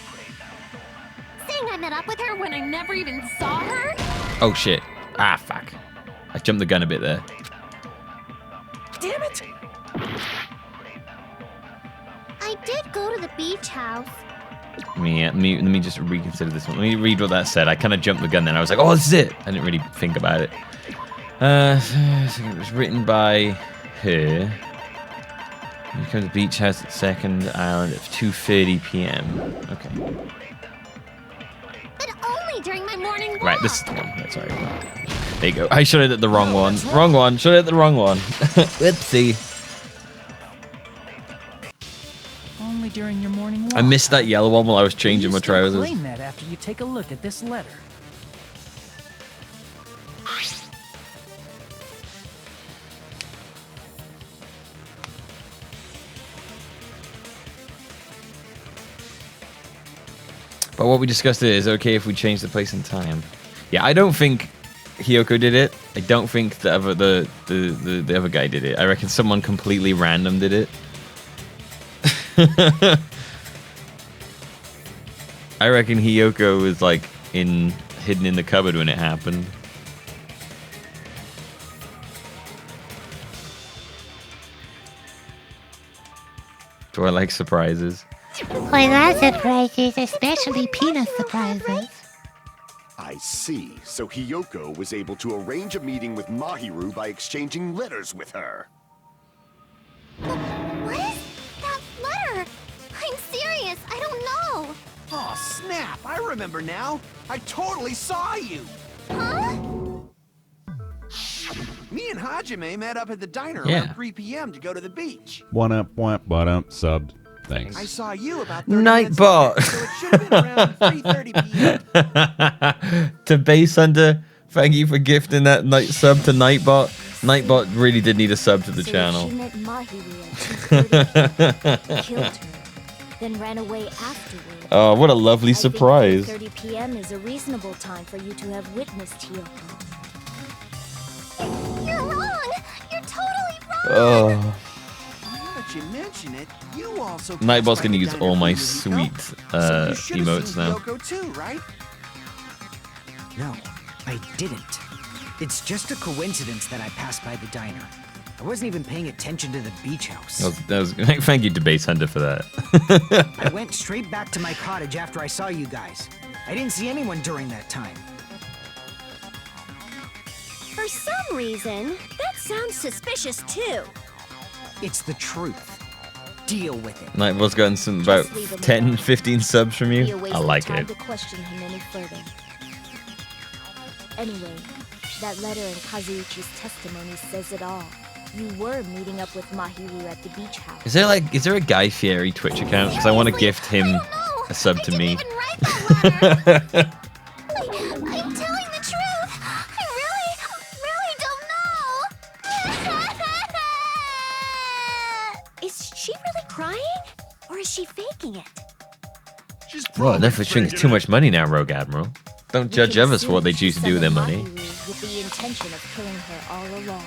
Saying I met up with her when I never even saw her? Oh shit. Ah, fuck. I jumped the gun a bit there. Damn it! I did go to the beach house. Let me just reconsider this one. Let me read what that said. I kind of jumped the gun then. I was like, oh, this is it. I didn't really think about it. It was written by her. You come to the beach house at Second Island at 2:30 p.m. Okay. But only during my morning walk. Right, this is the one. Right, sorry. There you go. I should have hit the wrong one. Wrong one. Should have hit the wrong one. Whoopsie. Only during your morning walk. I missed that yellow one while I was changing my You still trousers. claim that after you take a look at this letter. But what we discussed is okay if we change the place and time. Yeah, I don't think Hiyoko did it. I don't think the other guy did it. I reckon someone completely random did it. I reckon Hiyoko was like hidden in the cupboard when it happened. Do I like surprises? I love surprises, especially peanut surprises. I I see. So Hiyoko was able to arrange a meeting with Mahiru by exchanging letters with her. What is that letter? I'm serious, I don't know. Oh, snap! I remember now. I totally saw you. Huh? Me and Hajime met up at the diner Yeah. around 3 p.m. to go to the beach. One up, subbed. Thanks. I saw you about 30 Nightbot. minutes later, so it should have been around 3:30 p.m. To Base Hunter, thank you for gifting that night sub to Nightbot. Nightbot really did need a sub to the So channel. she met Mahiru at 2:30 p.m., killed her, then ran away afterward. Oh, what a lovely surprise. I think 3:30 p.m. is a reasonable time for you to have witnessed Hiyoko. You're wrong! You're totally wrong! Oh, Now that you mention it, you also. Nightbot's passed by gonna the use diner all my a few years ago. sweet So you should have emotes seen now. Hiyoko too, right? No, I didn't. It's just a coincidence that I passed by the diner. I wasn't even paying attention to the beach house. Thank you to Base Hunter for that. I went straight back to my cottage after I saw you guys. I didn't see anyone during that time. For some reason, that sounds suspicious too. It's the truth. Deal with it. Nightbot's gotten some about Just leave him 10, alone. 15 subs from Be a you. waste I of like time it. to question him any further. Anyway, that letter in Kazuyuki's testimony says it all. You were meeting up with Mahiru at the beach house. Is there a Guy Fieri Twitch account? Because I want to gift him a sub to me. I'm telling the truth! I really don't know! Is she really crying? Or is she faking it? She's Well, probably Netflix thinks faking too it. much money now, Rogue Admiral. Don't We judge can others for what they assume choose to do with their summoned money. Mahiru with the intention of killing her all along.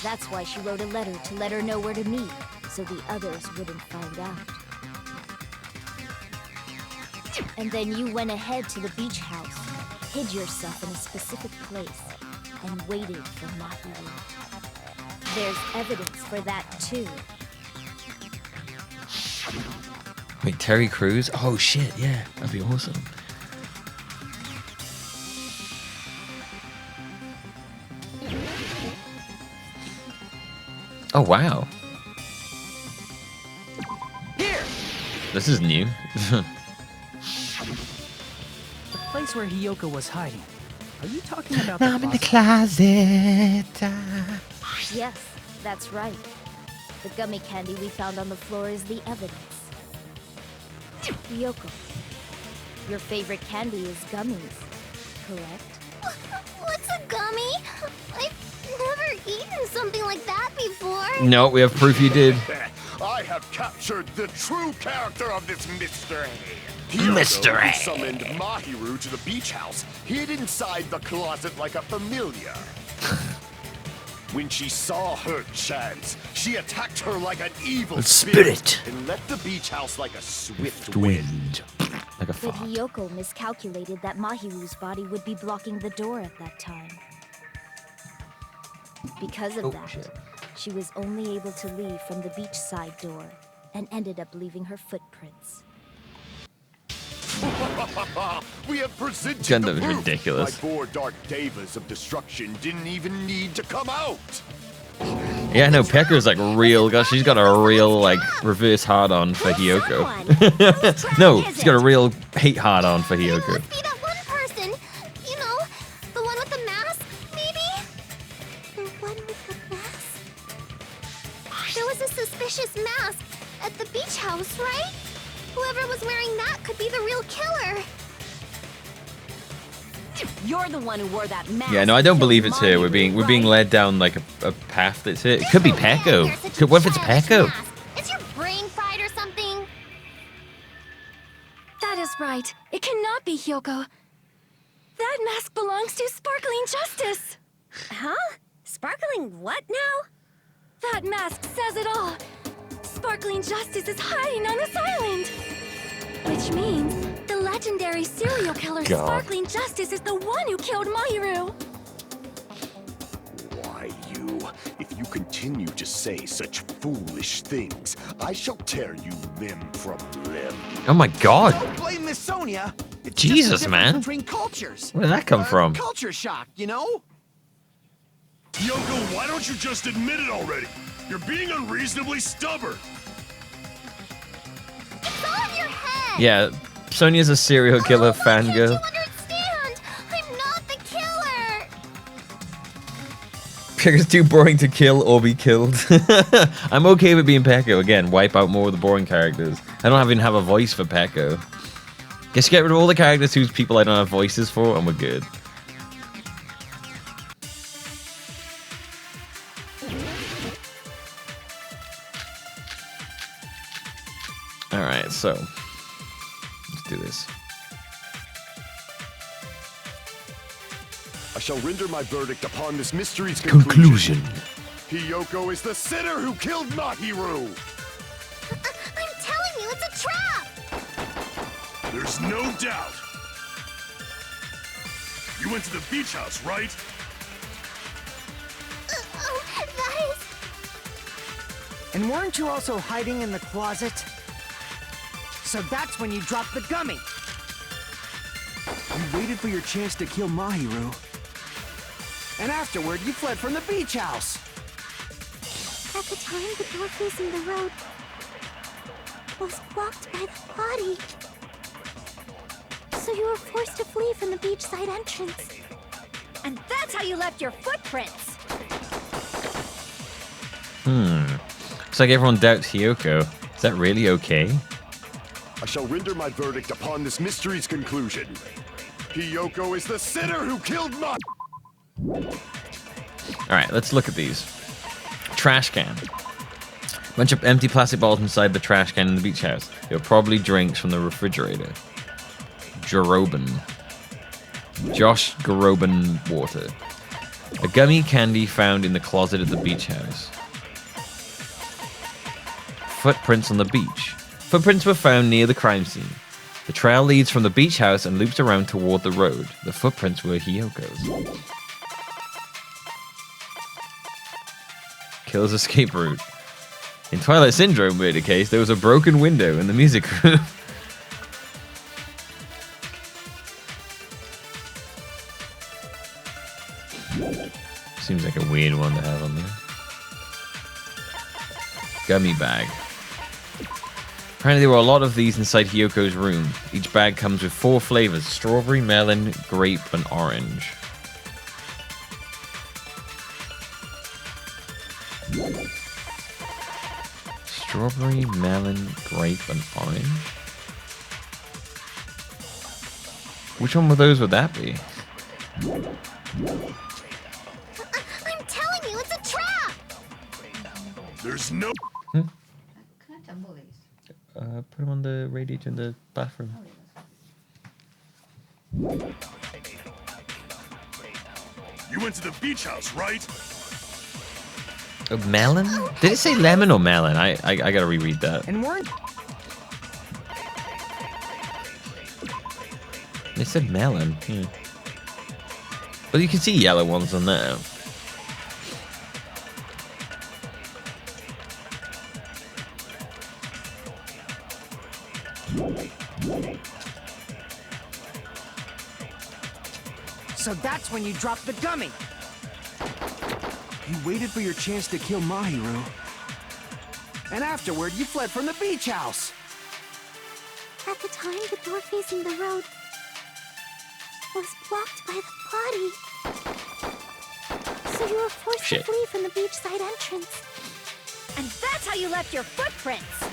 That's why she wrote a letter to let her know where to meet, so the others wouldn't find out. And then you went ahead to the beach house, hid yourself in a specific place, and waited for Mahiru. There's evidence for that too. Wait, Terry Crews? Oh shit, yeah, that'd be awesome. Oh wow. Here! This is new. The place where Hiyoko was hiding. Are you talking about the closet? Yes, that's right. The gummy candy we found on the floor is the evidence. Hiyoko, your favorite candy is gummies, correct? What's a gummy? I've never eaten something like that before. No, we have proof you did. I have captured the true character of this mystery. Mystery. Hiyoko, who summoned Mahiru to the beach house, hid inside the closet like a familiar. When she saw her chance, she attacked her like an evil spirit and left the beach house like a swift wind. Like a But fart. Hiyoko miscalculated that Mahiru's body would be blocking the door at that time. Because of that, shit. she was only able to leave from the beachside door and ended up leaving her footprints. We have presented Gundam the is proof. ridiculous. My 4 Dark Devas of Destruction didn't even need to come out. Yeah, no, Pekka's like real. Gosh, she's got a real like reverse hard on for Hiyoko. No, she's got a real hate hard on for It Hiyoko. must be that one person. You know, the one with the mask, maybe? The one with the mask? There was a suspicious mask at the beach house, right? Whoever was wearing that could be the real killer. You're the one who wore that mask. Yeah, no, I don't and believe killed it's her. We're Mahiru, being right? led down like a path that's it. It could be There's no way Pekko. you're such a What if it's childish Pekko? mask. Is your brain fried or something? That is right. It cannot be Hiyoko. That mask belongs to Sparkling Justice. Huh? Sparkling what now? That mask says it all. Sparkling Justice is hiding on this island. Which means the legendary serial killer God. Sparkling Justice is the one who killed Mahiru. Why you? If you you continue to say such foolish things, I shall tear you limb from limb. Oh my god. Don't blame Miss Sonia. It's Jesus, just the man. difference between cultures. Where did that come from? Culture shock, you know? Yoko, why don't you just admit it already? You're being unreasonably stubborn. It's all in your head. Yeah, Sonia's a serial killer fangirl. You understand? I'm not the killer. Pekka's too boring to kill or be killed. I'm okay with being Pekka. Again, wipe out more of the boring characters. I don't even have a voice for Pekka. Just get rid of all the characters whose people I don't have voices for, and we're good. Alright, so let's do this. I shall render my verdict upon this mystery's Conclusion. Hiyoko is the sinner who killed Mahiru. I'm telling you, it's a trap. There's no doubt. You went to the beach house, right? Oh, that is... And weren't you also hiding in the closet? So that's when you dropped the gummy. You waited for your chance to kill Mahiru. And afterward, you fled from the beach house. At the time, the door facing the road was blocked by the body. So you were forced to flee from the beachside entrance. And that's how you left your footprints. Looks like everyone doubts Hiyoko. Is that really okay? I shall render my verdict upon this mystery's conclusion. Hiyoko is the sinner who killed Alright, let's look at these. Trash can. Bunch of empty plastic bottles inside the trash can in the beach house. They're probably drinks from the refrigerator. Jarobin. Josh Garobin water. A gummy candy found in the closet at the beach house. Footprints on the beach. Footprints were found near the crime scene. The trail leads from the beach house and loops around toward the road. The footprints were Hiyoko's. Killer's escape route. In Twilight Syndrome murder case, there was a broken window in the music room. Seems like a weird one to have on there. Gummy bag. Apparently there were a lot of these inside Hiyoko's room. Each bag comes with 4 flavors: strawberry, melon, grape, and orange. Strawberry, melon, grape, and orange? Which one of those would that be? I'm telling you, it's a trap. There's no... Put them on the radiator in the bathroom. You went to the beach house, right? A melon? Did it say lemon or melon? I gotta reread that. And weren't... It said melon. But you can see yellow ones on there. So that's when you dropped the gummy. You waited for your chance to kill Mahiru. And afterward, you fled from the beach house. At the time, the door facing the road was blocked by the body. So you were forced to flee from the beachside entrance. And that's how you left your footprints.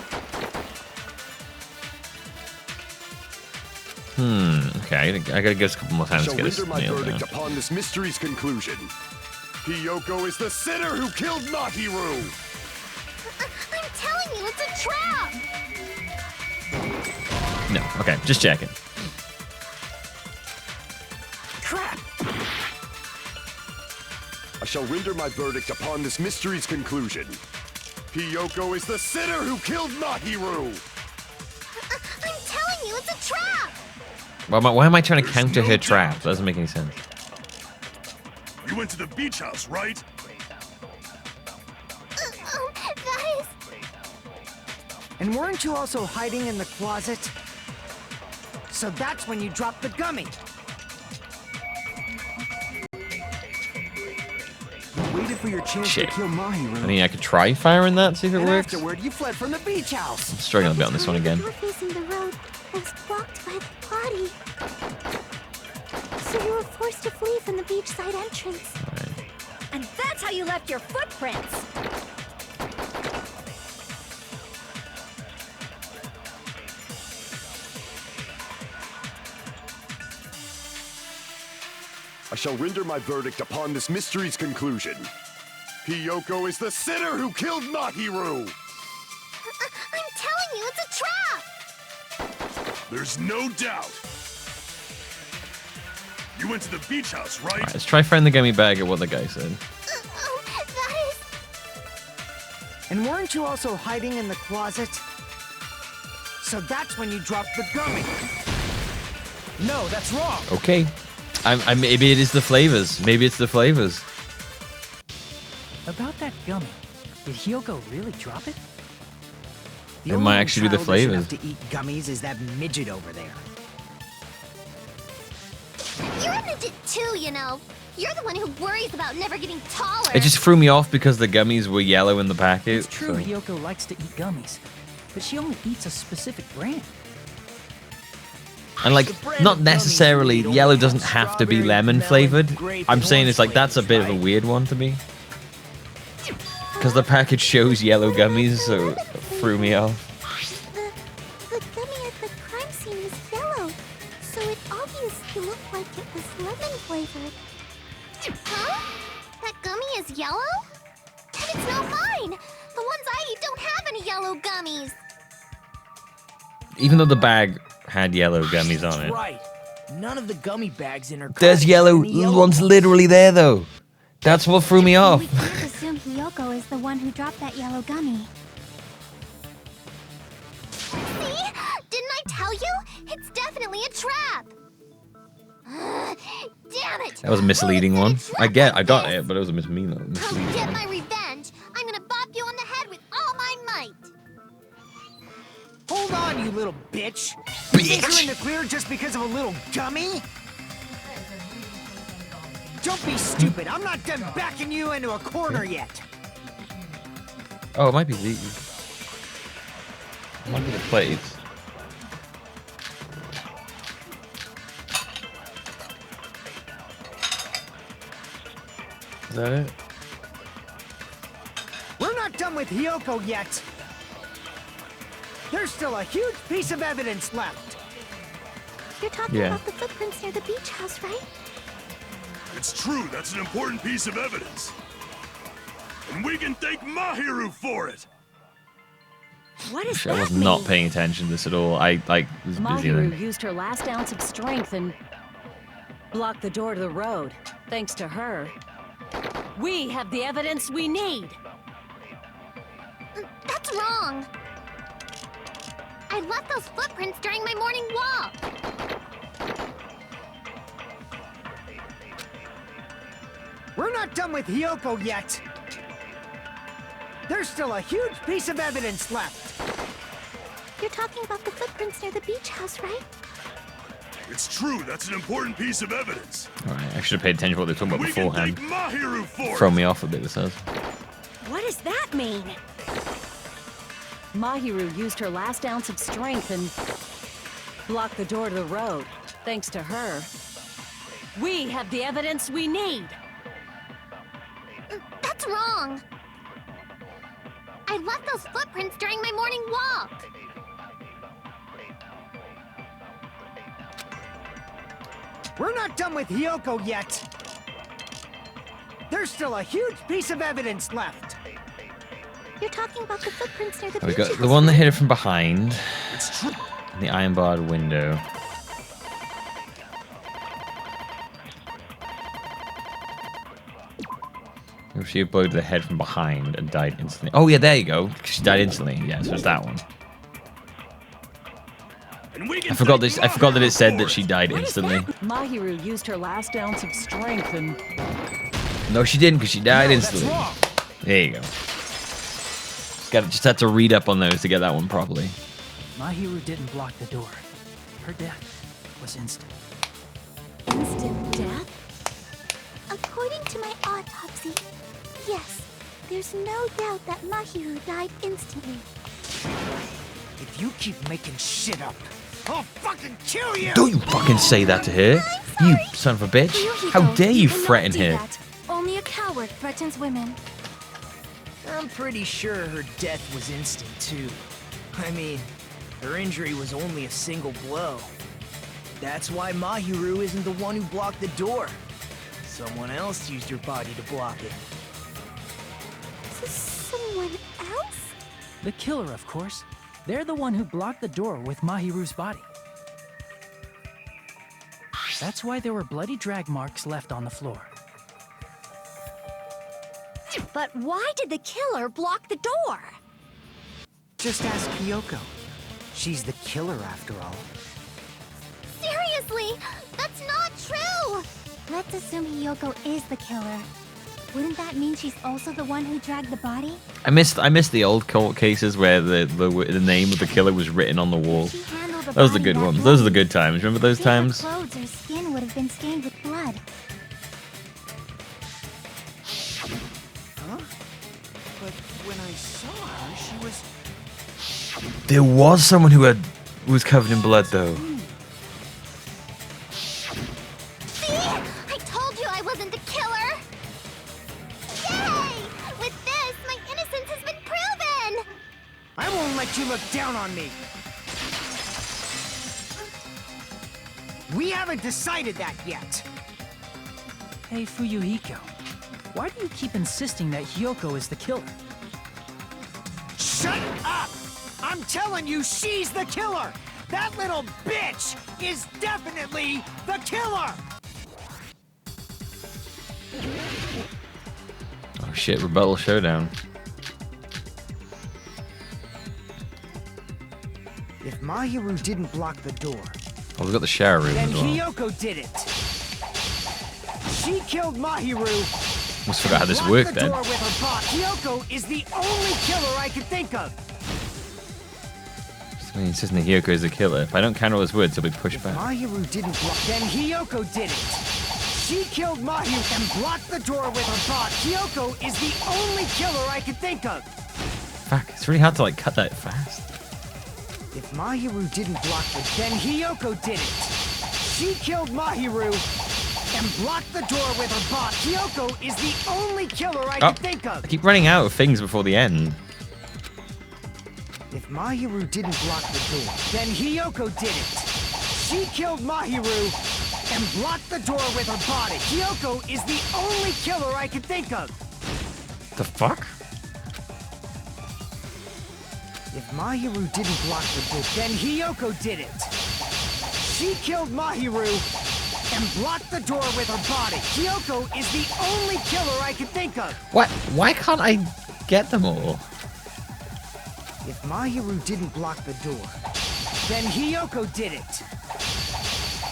Okay, I gotta give us a couple more times to shall get this render my nailed verdict down. upon this mystery's conclusion. Hiyoko is the sinner who killed Mahiru. I'm telling you, it's a trap. No, okay, just checking. Crap! I shall render my verdict upon this mystery's conclusion. Hiyoko is the sinner who killed Mahiru. I'm telling you, it's a trap. Why am I trying to counter her trap? That doesn't make any sense. You went to the beach house, right? And weren't you also hiding in the closet? So that's when you dropped the gummy. You waited for your chance Shit. to kill Mahiru. I mean, I could try firing that, see if it And works. afterward, you fled from the beach house. I'm struggling a bit on this one again. The door facing the road was blocked by the body. So you were forced to flee from the beachside entrance. And that's how you left your footprints. I shall render my verdict upon this mystery's conclusion. Hiyoko is the sinner who killed Mahiru! I'm telling you, it's a trap! There's no doubt. You went to the beach house, right? Alright, let's try firing the gummy bag at what the guy said. That is... And weren't you also hiding in the closet? So that's when you dropped the gummy. No, that's wrong. Okay. Maybe it is the flavors. Maybe it's the flavors. About that gummy, did Hiyoko really drop it? The It only might actually be the childish flavors. enough to eat gummies is that midget over there. You're a midget too, you know. You're the one who worries about never getting taller. It just threw me off because the gummies were yellow in the packet. It's true so- Hiyoko likes to eat gummies, but she only eats a specific brand. And like, not necessarily, yellow doesn't have to be lemon flavored. I'm saying it's like, that's a bit of a weird one to me. Because the package shows yellow gummies, so it threw me off. The gummy at the crime scene is yellow, so it obviously looked like it was lemon flavored. Huh? That gummy is yellow? And it's not mine! The ones I eat don't have any yellow gummies! Even though the bag had yellow gummies on it. Right. None of the gummy bags in her There's cart yellow, have any one's literally there though. That's what threw me off. We can't assume Hiyoko is the one who dropped that yellow gummy. See? Didn't I tell you? It's definitely a trap! Damn it! That was a misleading one. I got it, but it was a To misleading get one. my revenge, I'm gonna bop you on the head with all my might! Hold on, you little bitch. You think you're in the clear just because of a little gummy? Don't be stupid. I'm not done backing you into a corner yet. Oh, it might be these. It might be the plates. Is that it? We're not done with Hiyoko yet. There's still a huge piece of evidence left. You're talking Yeah. about the footprints near the beach house, right? It's true, that's an important piece of evidence. And we can thank Mahiru for it! What is Actually, I that was not mean? paying attention to this at all. I was busy Mahiru then. used her last ounce of strength and blocked the door to the road. Thanks to her, we have the evidence we need. That's wrong! I left those footprints during my morning walk! We're not done with Hiyoko yet. There's still a huge piece of evidence left. You're talking about the footprints near the beach house, right? It's true, that's an important piece of evidence. Alright, I should have paid attention to what they were talking about We can beforehand. thank Mahiru for Throw it! me off a bit, it says. What does that mean? Mahiru used her last ounce of strength and blocked the door to the road. Thanks to her, we have the evidence we need. That's wrong! I left those footprints during my morning walk! We're not done with Hiyoko yet. There's still a huge piece of evidence left. You're talking about the footprints near the We beach got house, the one that right? hit her from behind. It's true. The iron barred window. She uploaded the head from behind and died instantly. Oh yeah, there you go. She died instantly. Yeah, so it's that one. And we can I forgot thank this. I forgot that it said Mahiru that for she it. died instantly. Mahiru used her last ounce of strength and No, she didn't, because she died No, that's instantly. wrong. There you go. Just had to read up on those to get that one properly. Mahiru didn't block the door. Her death was instant. Instant death? According to my autopsy, yes, there's no doubt that Mahiru died instantly. If you keep making shit up, I'll fucking kill you! Don't you fucking say that to her. You son of a bitch. How dare you threaten her? Only a coward threatens women. I'm pretty sure her death was instant, too. I mean, her injury was only a single blow. That's why Mahiru isn't the one who blocked the door. Someone else used your body to block it. Someone else? The killer, of course. They're the one who blocked the door with Mahiru's body. That's why there were bloody drag marks left on the floor. But why did the killer block the door? Just ask Kyoko. She's the killer after all. Seriously, that's not true! Let's assume Hiyoko is the killer. Wouldn't that mean she's also the one who dragged the body? I missed the old court cases where the name of the killer was written on the wall. Those are the good ones. Those are the good times. Remember those times? Clothes or skin would have been stained with blood. Huh? But when I saw her, she was... There was someone who was covered in blood though. See? I told you I wasn't the killer! Yay! With this, my innocence has been proven! I won't let you look down on me! We haven't decided that yet! Hey, Fuyuhiko. Why do you keep insisting that Hiyoko is the killer? Shut up! I'm telling you, she's the killer! That little bitch is definitely the killer! Oh shit, rebuttal showdown. If Mahiru didn't block the door, Oh, we've got the shower room then as well. Hiyoko did it. She killed Mahiru. Almost forgot how this Blocked worked the then. door with her bot. Hiyoko is the only killer I can think of. I mean, insisting that Hiyoko is the killer. If I don't count all his words, he'll be pushed back. Mahiru didn't block. Then Hiyoko did it. She killed Mahiru and blocked the door with her bot. Hiyoko is the only killer I can think of. Fuck, it's really hard to like cut that fast. If Mahiru didn't block the... Then Hiyoko did it. She killed Mahiru and blocked the door with her bot. Hiyoko is the only killer I can think of. I keep running out of things before the end. If Mahiru didn't block the door, then Hiyoko did it. She killed Mahiru and blocked the door with her body. Hiyoko is the only killer I can think of. The fuck? If Mahiru didn't block the door, then Hiyoko did it. She killed Mahiru and blocked the door with her body. Hiyoko is the only killer I can think of. What? Why can't I get them all? If Mahiru didn't block the door, then Hiyoko did it.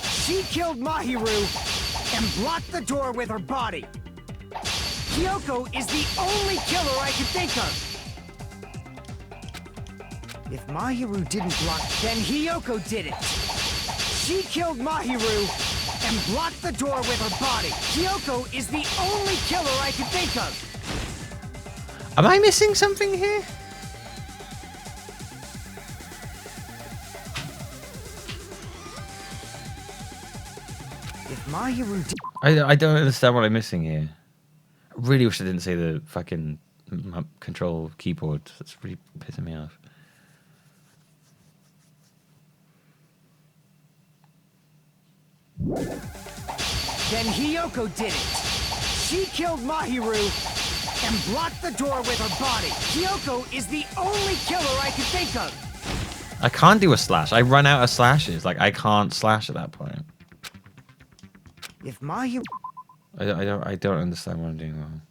She killed Mahiru and blocked the door with her body. Hiyoko is the only killer I can think of. If Mahiru didn't block, then Hiyoko did it. She killed Mahiru and blocked the door with her body. Hiyoko is the only killer I can think of. Am I missing something here? If Mahiru did... I don't understand what I'm missing here. I really wish I didn't say the fucking control keyboard. That's really pissing me off. Then Hiyoko did it. She killed Mahiru and blocked the door with her body. Hiyoko is the only killer I can think of. I can't do a slash. I run out of slashes. Like, I can't slash at that point. If Mahiru... I don't understand what I'm doing wrong.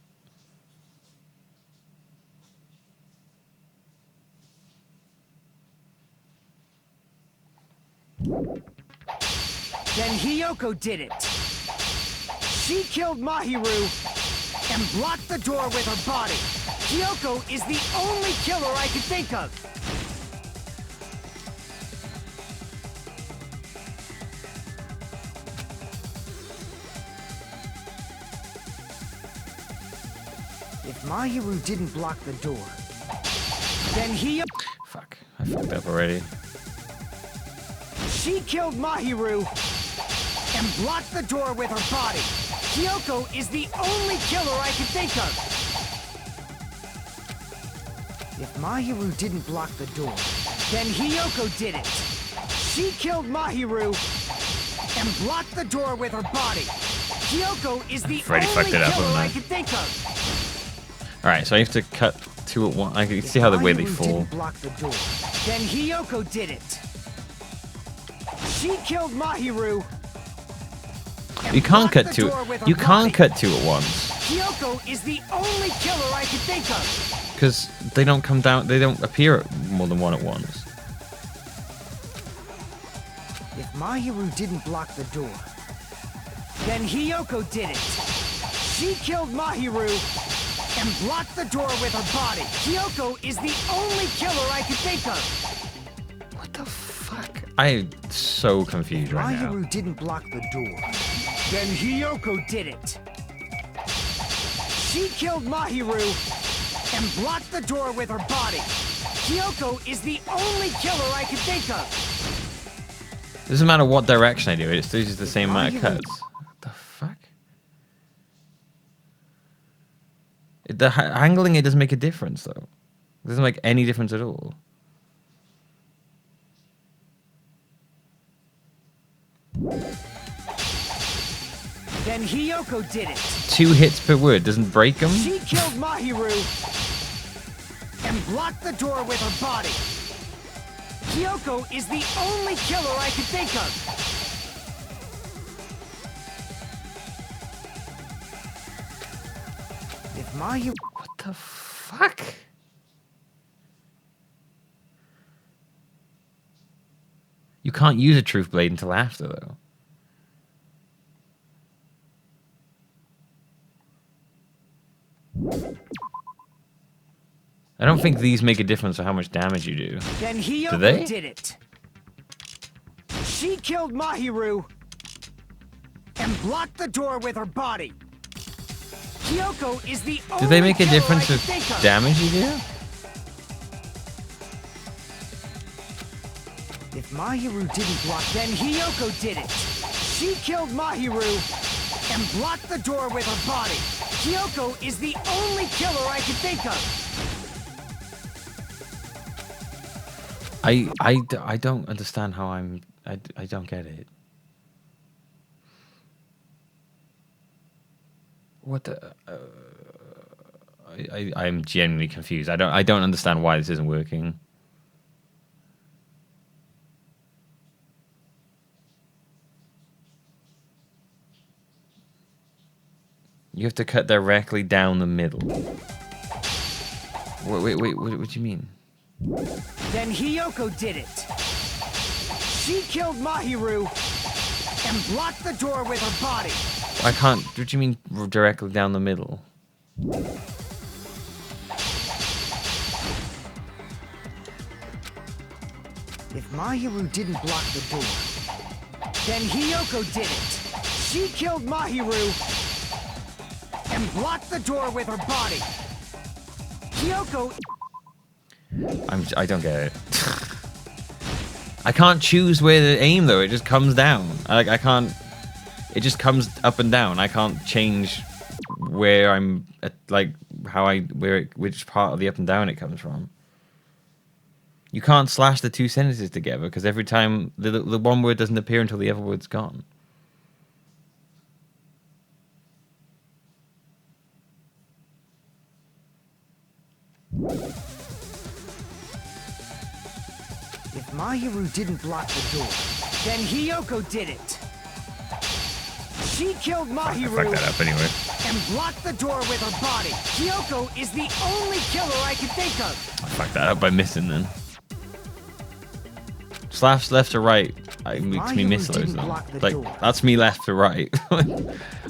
Then Hiyoko did it. She killed Mahiru and blocked the door with her body. Kyoko is the only killer I can think of. If Mahiru didn't block the door, then he... Fuck, I fucked up already. She killed Mahiru and blocked the door with her body. Kyoko is the only killer I can think of. If Mahiru didn't block the door, then Hiyoko did it. She killed Mahiru and blocked the door with her body. Kyoko is the Freddy only fucked it up, killer haven't I? I can think of. Alright, so I have to cut 2 at once. I can see how the way they Mahiru fall. didn't block the door, then Hiyoko did it. She killed Mahiru. You can't cut 2. You can't cut 2 at once. Kyoko is the only killer I can think of. Because they don't come down, they don't appear at more than 1 at once. If Mahiru didn't block the door, then Hiyoko did it. She killed Mahiru and blocked the door with her body. Hiyoko is the only killer I can think of. What the fuck? I'm so confused right now. Mahiru didn't block the door, then Hiyoko did it. She killed Mahiru and blocked the door with her body. Hiyoko is the only killer I can think of. Doesn't matter what direction I do it, it's just the same amount of cuts. What the fuck? Angling it doesn't make a difference though. It doesn't make any difference at all. Then Hiyoko did it. 2 hits per word doesn't break them. She killed Mahiru and blocked the door with her body. Hiyoko is the only killer I can think of. If Mahiru... What the fuck? You can't use a truth blade until after though. I don't think these make a difference for how much damage you do. Then Do Hiyoko they? did it. She killed Mahiru and blocked the door with her body. Hiyoko is the only Do they make a killer difference I with can think of. damage you do? If Mahiru didn't block, then Hiyoko did it. She killed Mahiru and blocked the door with her body. Hiyoko is the only killer I can think of. I don't understand how I don't get it. What the? I'm genuinely confused. I don't understand why this isn't working. You have to cut directly down the middle. Wait, what do you mean? Then Hiyoko did it. She killed Mahiru and blocked the door with her body. I can't. What do you mean directly down the middle? If Mahiru didn't block the door, then Hiyoko did it. She killed Mahiru and blocked the door with her body. Hiyoko... I don't get it. I can't choose where to aim though. It just comes down. I can't. It just comes up and down. I can't change where I'm at, like which part of the up and down it comes from. You can't slash the 2 sentences together because every time the one word doesn't appear until the other word's gone. If Mahiru didn't block the door, then Hiyoko did it. She killed Mahiru I fucked that up anyway. and blocked the door with her body. Hiyoko is the only killer I can think of. I fucked that up by missing then. Slash left to right it makes me miss those. Though. block the Like door. that's me left to right.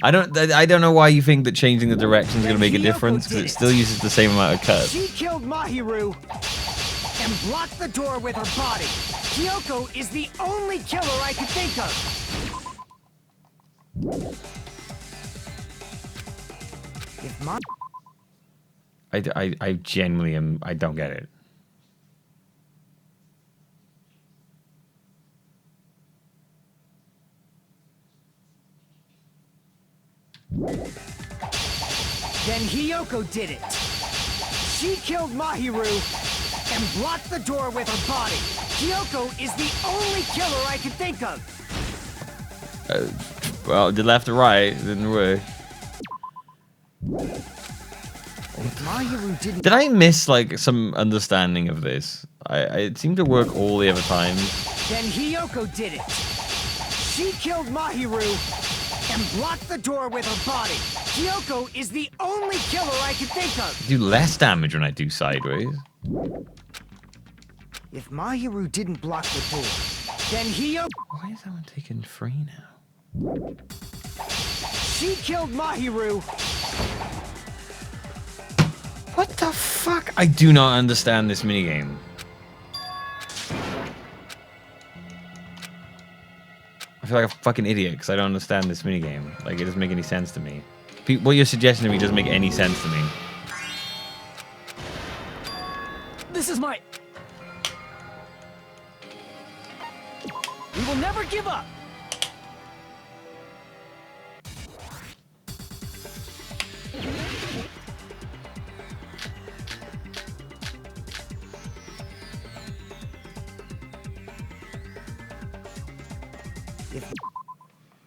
I don't know why you think that changing the direction is going to make a difference because it still uses the same amount of cuts. She killed Mahiru and blocked the door with her body. Kyoko is the only killer I could think of. If Ma... I genuinely am. I don't get it. Then Hiyoko did it. She killed Mahiru and blocked the door with her body. Hiyoko is the only killer I can think of. Well, did left to right, didn't we? If Mahiru didn't... Did I miss like some understanding of this? It seemed to work all the other times. Then Hiyoko did it. She killed Mahiru and blocked the door with her body. Hiyoko is the only killer I can think of. I do less damage when I do sideways. If Mahiru didn't block the door, then Hiyoko... Why is that one taking free now? She killed Mahiru. What the fuck? I do not understand this minigame. I feel like a fucking idiot because I don't understand this minigame. Like, it doesn't make any sense to me. What you're suggesting to me doesn't make any sense to me. This is my... We will never give up!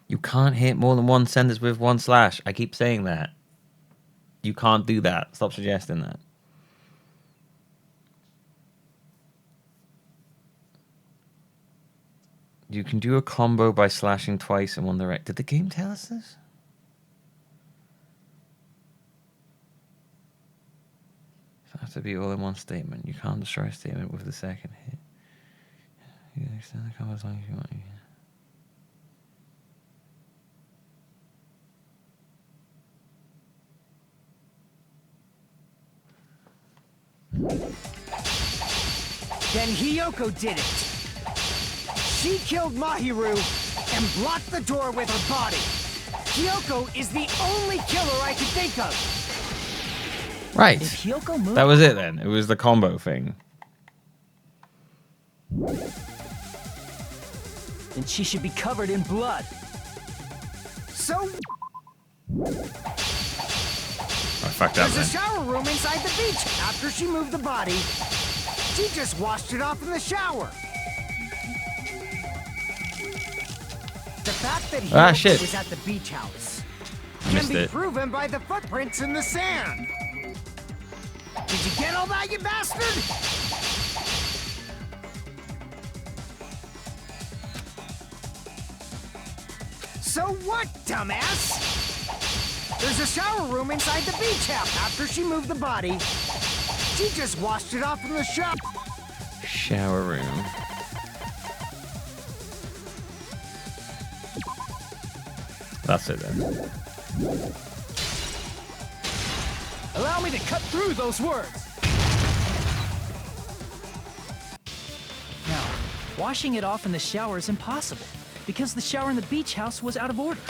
You can't hit more than one sentence with one slash. I keep saying that. You can't do that. Stop suggesting that. You can do a combo by slashing twice in one direct. Did the game tell us this? It has to be all in one statement. You can't destroy a statement with the second hit. You can extend the combo as long as you want. Then Hiyoko did it. She killed Mahiru and blocked the door with her body. Hiyoko is the only killer I can think of. Right. If Hiyoko moved... That was it then. It was the combo thing. Then she should be covered in blood. So... I fucked up There's a then. shower room inside the beach. After she moved the body, she just washed it off in the shower. The fact that Hiyoko was at the beach house can be proven by the footprints in the sand. Did you get all that, you bastard? So what, dumbass? There's a shower room inside the beach house. After she moved the body, she just washed it off in the shower. Shower room. That's it then. Allow me to cut through those words. Now, washing it off in the shower is impossible because the shower in the beach house was out of order.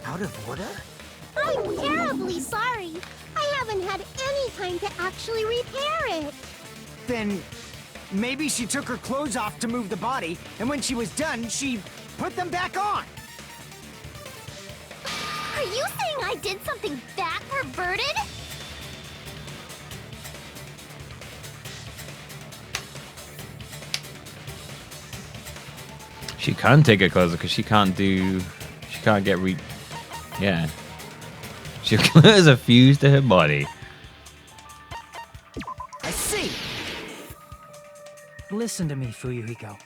Out of order? I'm terribly sorry. I haven't had any time to actually repair it. Then maybe she took her clothes off to move the body, and when she was done, she put them back on. Are you saying I did something that perverted? She can take her clothes because she can't get yeah. She has a fuse to her body. I see. Listen to me, Fuyuhiko.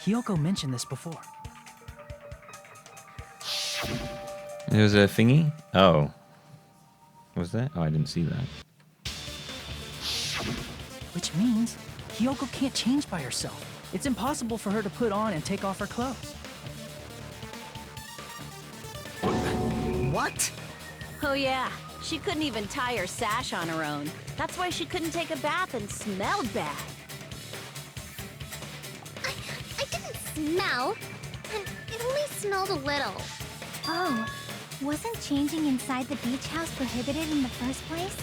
Hiyoko mentioned this before. There was a thingy? Oh. Was there? Oh, I didn't see that. Which means Hiyoko can't change by herself. It's impossible for her to put on and take off her clothes. What? Oh yeah, she couldn't even tie her sash on her own. That's why she couldn't take a bath and smelled bad. I didn't smell. It only smelled a little. Oh, wasn't changing inside the beach house prohibited in the first place?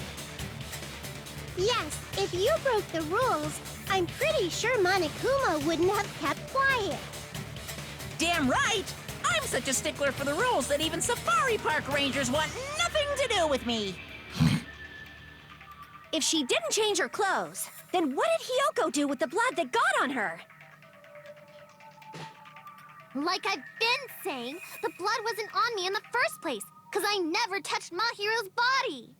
Yes, if you broke the rules, I'm pretty sure Monokuma wouldn't have kept quiet. Damn right! I'm such a stickler for the rules that even safari park rangers want nothing to do with me. If she didn't change her clothes, then what did Hiyoko do with the blood that got on her? Like I've been saying, the blood wasn't on me in the first place, because I never touched Mahiru's body.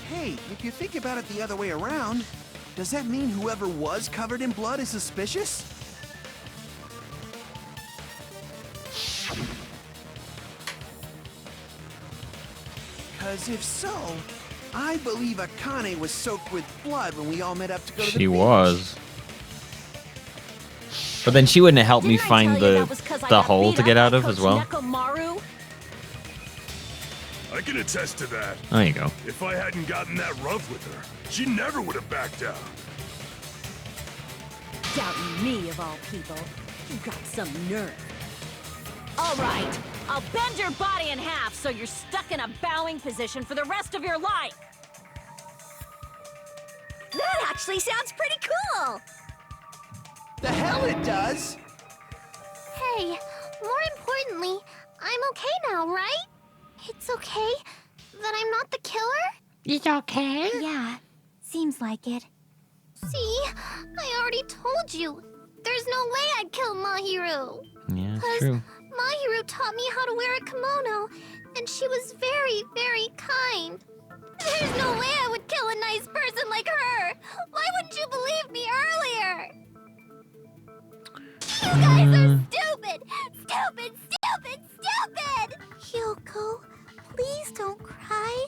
Hey, if you think about it the other way around, does that mean whoever was covered in blood is suspicious? Because if so, I believe Akane was soaked with blood when we all met up to go to the beach. She was. But then she wouldn't have helped me find the hole to get out of as well. Nekomaru? I can attest to that. There you go. If I hadn't gotten that rough with her, she never would have backed down. Doubting me of all people. You got some nerve. All right, I'll bend your body in half so you're stuck in a bowing position for the rest of your life. That actually sounds pretty cool. The hell it does! Hey, more importantly, I'm okay now, right? It's okay that I'm not the killer? It's okay? Yeah, seems like it. See, I already told you. There's no way I'd kill Mahiru. Yeah, Because true. Mahiru taught me how to wear a kimono, and she was very, very kind. There's no way I would kill a nice person like her. Why wouldn't you believe me earlier? You guys are stupid! Stupid, stupid, stupid! Hyoko, please don't cry.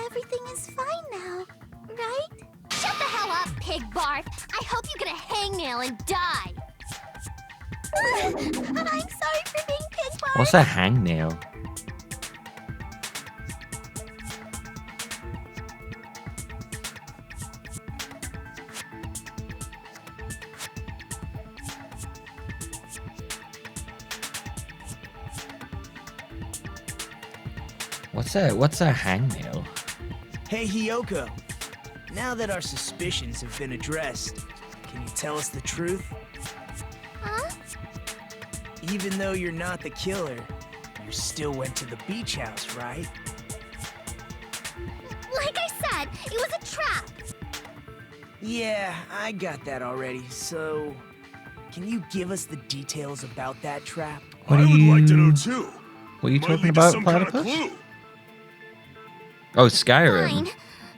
Everything is fine now, right? Shut the hell up, pig barf! I hope you get a hangnail and die! I'm sorry for being pig barf! What's a hangnail? What's a hangnail? Hey, Hiyoko. Now that our suspicions have been addressed, can you tell us the truth? Huh? Even though you're not the killer, you still went to the beach house, right? Like I said, it was a trap! Yeah, I got that already, so... Can you give us the details about that trap? What I are would you? like to know too. What are you Might talking lead to about, some kind of Platypus? clue. Oh, Skyrim. Fine.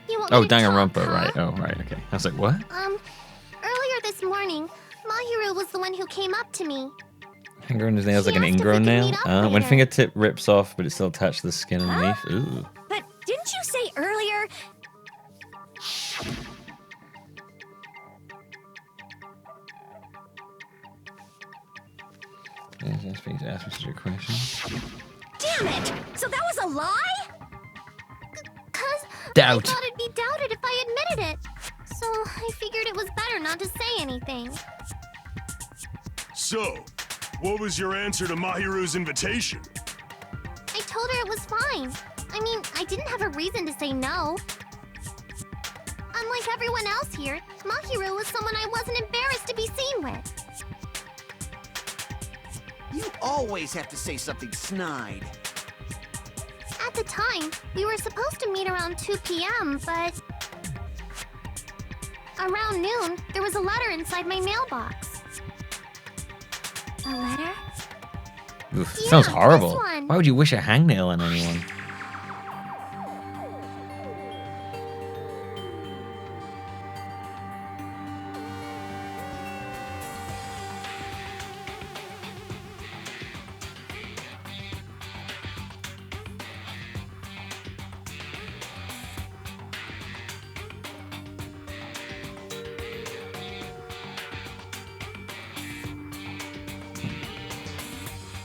You want me Oh, to talk, Danganronpa, huh? right? Oh, right. Okay. I was like, what? Earlier this morning, Mahiru was the one who came up to me. Hanger on his nails like an She asked if we ingrown could nail. meet up When later. fingertip rips off, but it's still attached to the skin underneath. Ooh. But didn't you say earlier? Ask me such a question. Damn it! So that was a lie? Cause Doubt. I thought it'd be doubted if I admitted it. So I figured it was better not to say anything. So, what was your answer to Mahiru's invitation? I told her it was fine. I mean, I didn't have a reason to say no. Unlike everyone else here, Mahiru was someone I wasn't embarrassed to be seen with. You always have to say something snide. At the time, we were supposed to meet around 2 p.m., but... Around noon, there was a letter inside my mailbox. A letter? Oof, Yeah, sounds this horrible. one. Why would you wish a hangnail on anyone?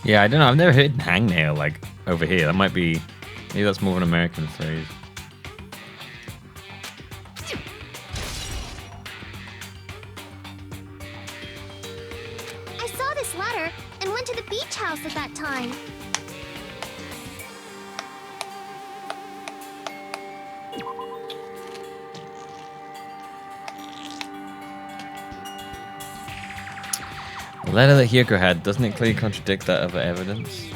Yeah, I don't know. I've never heard hangnail like over here. That might be, maybe that's more of an American phrase. I saw this letter and went to the beach house at that time. The letter that Hyoko had, doesn't it clearly contradict that other evidence?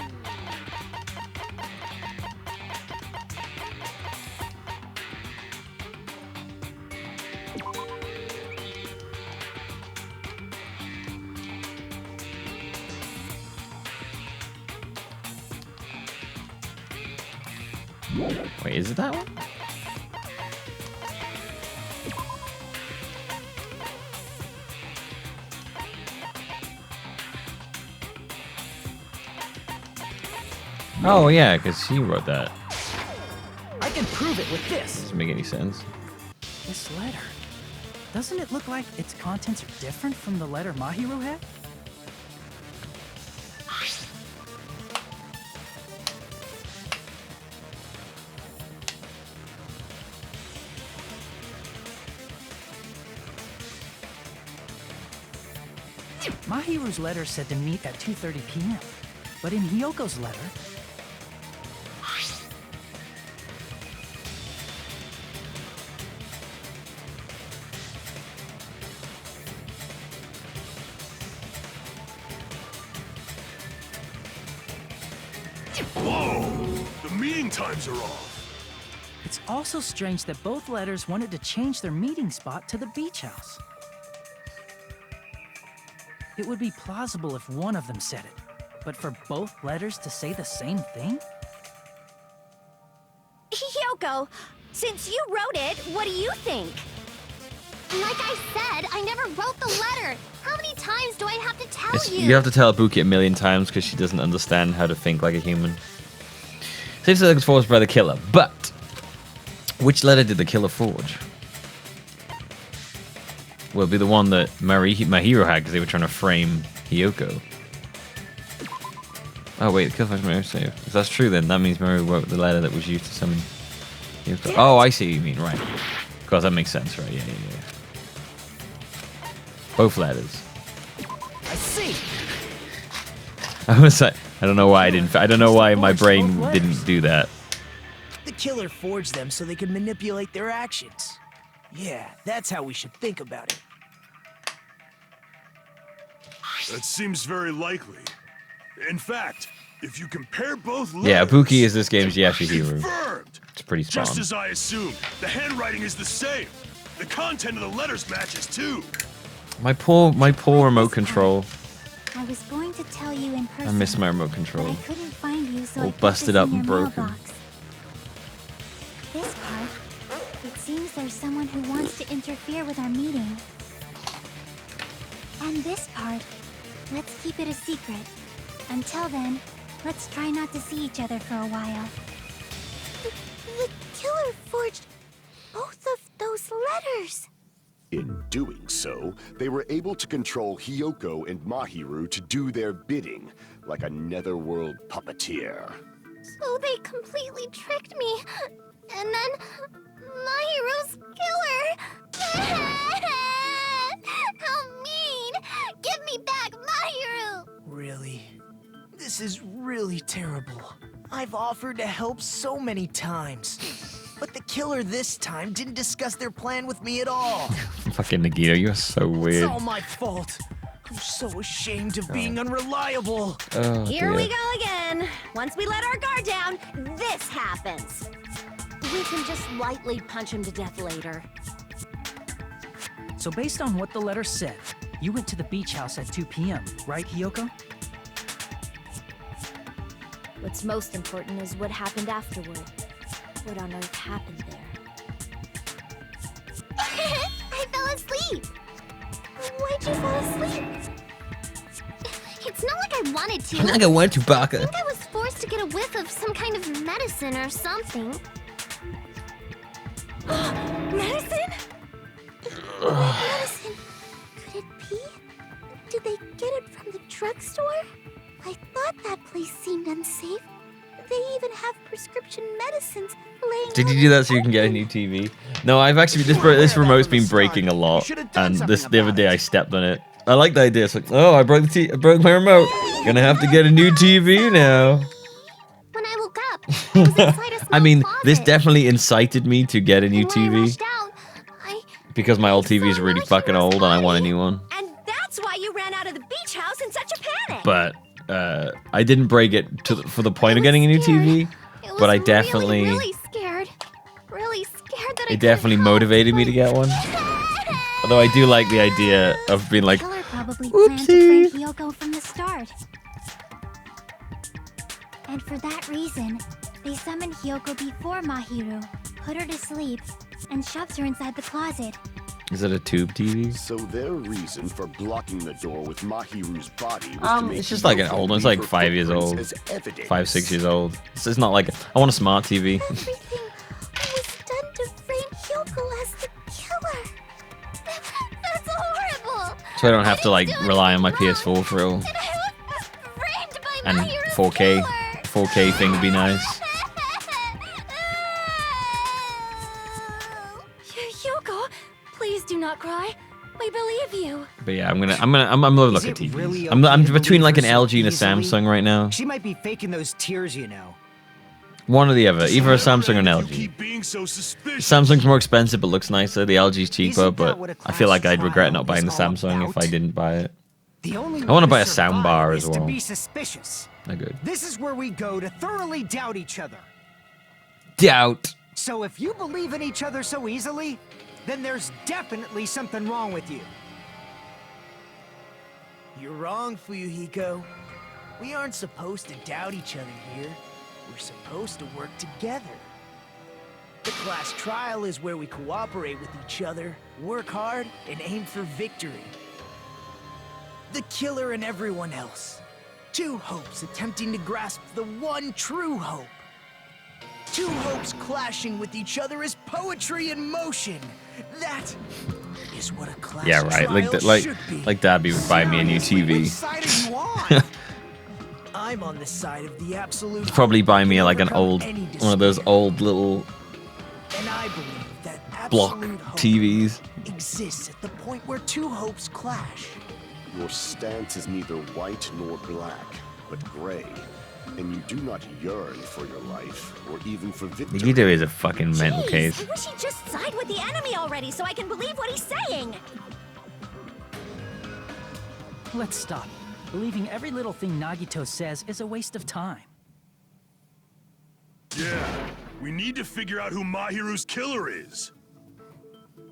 Wait, is it that one? Oh yeah, because she wrote that. I can prove it with this. Doesn't make any sense. This letter. Doesn't it look like its contents are different from the letter Mahiru had? Mahiru's letter said to meet at 2:30 p.m. But in Hyoko's letter... Whoa! The meeting times are off. It's also strange that both letters wanted to change their meeting spot to the beach house. It would be plausible if one of them said it, but for both letters to say the same thing? Hyoko, since you wrote it, what do you think? Like I said, I never wrote the letter. How many times do I have to tell you? You have to tell Ibuki a million times because she doesn't understand how to think like a human. Safe to look forged by the killer, but which letter did the killer forge? Will it be the one that Mahiro had because they were trying to frame Hyoko? Oh wait, the killer forged Mahiro save. If that's true, then that means Mahiro wrote the letter that was used to summon Hyoko. Oh, I see what you mean, right. Of course, that makes sense, right? Yeah. Both letters. I see. I was like, I don't know why I didn't. I don't know why my brain didn't do that. The killer forged them so they could manipulate their actions. Yeah, that's how we should think about it. That seems very likely. In fact, if you compare both letters... Yeah, Ibuki is this game's Yashihiro. Confirmed! It's pretty spawn. Just as I assumed, the handwriting is the same. The content of the letters matches too. My poor remote control. I was going to tell you in person. I miss my remote But control. I couldn't find you, so All I put busted this up in and your broken. mailbox. This part, it seems there's someone who wants to interfere with our meeting. And this part, let's keep it a secret. Until then, let's try not to see each other for a while. The killer forged both of those letters. In doing so, they were able to control Hyoko and Mahiru to do their bidding, like a netherworld puppeteer. So they completely tricked me. And then Mahiru's killer. How mean! Give me back Mahiru! Really? This is really terrible. I've offered to help so many times. But the killer this time didn't discuss their plan with me at all. Fucking Nagito, you're so weird. It's all my fault. I'm so ashamed of being unreliable. Oh, Here dear. we go again. Once we let our guard down, this happens. We can just lightly punch him to death later. So based on what the letter said, you went to the beach house at 2 p.m., right, Hyoko? What's most important is what happened afterward. What on earth happened there? I fell asleep. Why'd you fall asleep? It's not like I wanted to. I want to, I Baka. think I was forced to get a whiff of some kind of medicine or something. Medicine? Medicine? Could it be? Did they get it from the drugstore? I thought that place seemed unsafe. They even have prescription medicines laying. Did you do that so you can get a new TV? No, I've actually this remote's been breaking a lot, and the other day I stepped on it. I like the idea. It's like, oh, I broke my remote. Gonna have to get a new TV now. When I woke up, I was inside a small I mean, closet. this definitely incited me to get a new And when I TV rushed out, because my old TV is really fucking old and I want a new one. And that's why you ran out of the beach house in such a panic. But I didn't break it for the point of getting a new TV. It But I was definitely, really scared. Really scared that I it definitely motivated me to get one. Although I do like the idea of being like, Killer probably planned to frame Hyoko from the start. And for that reason, they summoned Hyoko before Mahiru, put her to sleep, and shoved her inside the closet. is it a tube TV? So their reason for blocking the door with Mahiru's body was to make It's just like an Hyoko old one. It's leave like her 5 years old, footprints as evidence. 5, 6 years old. It's not like I want a smart TV. Everything was done to frame Hyoko as the killer. That's horrible. So I don't have to like rely on my PS4 for all. And 4K thing would be nice. Hyoko, please do not cry. We believe you. But yeah, I'm gonna look at TVs. Really I'm okay to between believe like her an so LG and a easily? Samsung right now. She might be faking those tears, you know. One or the other, either a Samsung or an LG. Keep being so suspicious. Samsung's more expensive but looks nicer. The LG's cheaper, Isn't that but what a I feel like class I'd regret trial not buying the is all Samsung if I about? didn't buy it. The only I wanna way buy a survive sound bar as is well. to be suspicious. They're good. This is where we go to thoroughly doubt each other. Doubt. So if you believe in each other so easily, then there's definitely something wrong with you. You're wrong, Fuyuhiko. We aren't supposed to doubt each other here. We're supposed to work together. The class trial is where we cooperate with each other, work hard, and aim for victory. The killer and everyone else. Two hopes attempting to grasp the one true hope. Two hopes clashing with each other is poetry in motion. That is what a class Yeah, right. trial should be. Like Dabby would buy me a new Seriously, TV. which side are you on? I'm on the side of the absolute. He'd probably buy me like an overcome old, any one of those despair. old little And I believe that block absolute hope TVs. exists at the point where two hopes clash. Your stance is neither white nor black, but gray. And you do not yearn for your life, or even for victory. Nikito is a fucking mental Jeez, case. I wish he'd just side with the enemy already so I can believe what he's saying. Let's stop. Believing every little thing Nagito says is a waste of time. Yeah, we need to figure out who Mahiru's killer is.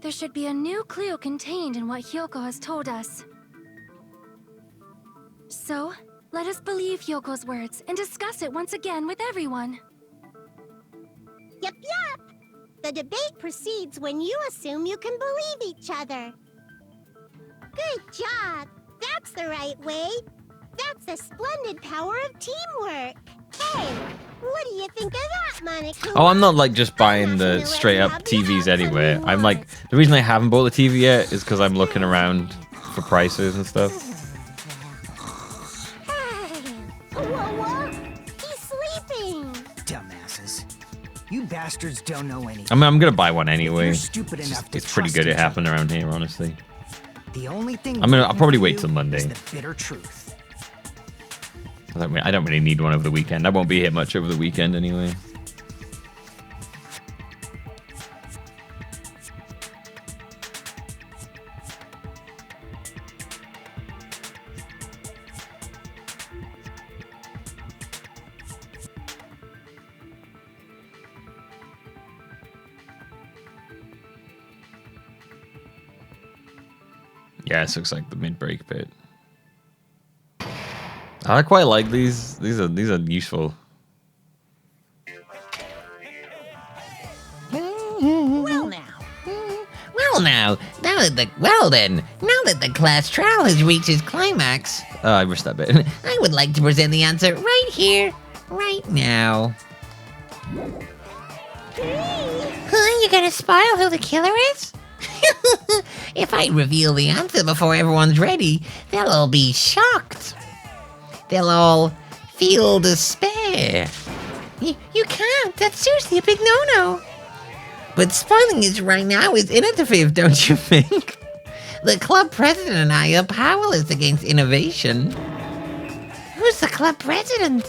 There should be a new clue contained in what Hyoko has told us. So, let us believe Hyoko's words and discuss it once again with everyone. Yep, yep. The debate proceeds when you assume you can believe each other. Good job. That's the right way. That's the splendid power of teamwork. Hey, what do you think of that, Monica? Oh, I'm not like just buying the straight up TVs anywhere. I'm like, the reason I haven't bought the TV yet is because I'm looking around for prices and stuff. Hey, whoa, he's sleeping. Dumbasses. You bastards don't know anything. I mean, I'm gonna buy one anyway. You're stupid It's, enough to it's pretty trust good at each other. happening around here, honestly. The only thing I'll probably wait till is Monday. the bitter truth. I don't really need one over the weekend. I won't be here much over the weekend anyway. Yeah, this looks like the mid-break bit. I quite like these. These are useful. Well now. Well then, now that the class trial has reached its climax, Oh, I missed that bit. I would like to present the answer right here, right now. Huh, you gonna spoil who the killer is? If I reveal the answer before everyone's ready, they'll all be shocked. They'll all feel despair. You can't. That's seriously a big no-no. But spoiling it right now is innovative, don't you think? The club president and I are powerless against innovation. Who's the club president?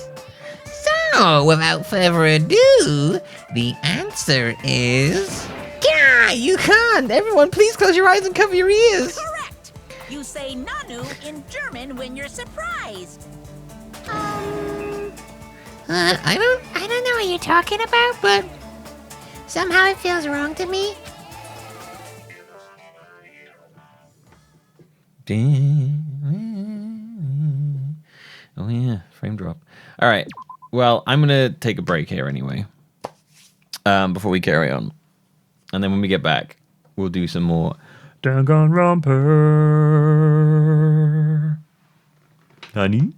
So, without further ado, the answer is... Yeah, you can't! Everyone, please close your eyes and cover your ears! Correct! You say Nanu in German when you're surprised. I don't know what you're talking about, but somehow it feels wrong to me. Oh yeah, frame drop. All right. Well, I'm gonna take a break here anyway. Before we carry on, and then when we get back, we'll do some more Danganronpa. Honey.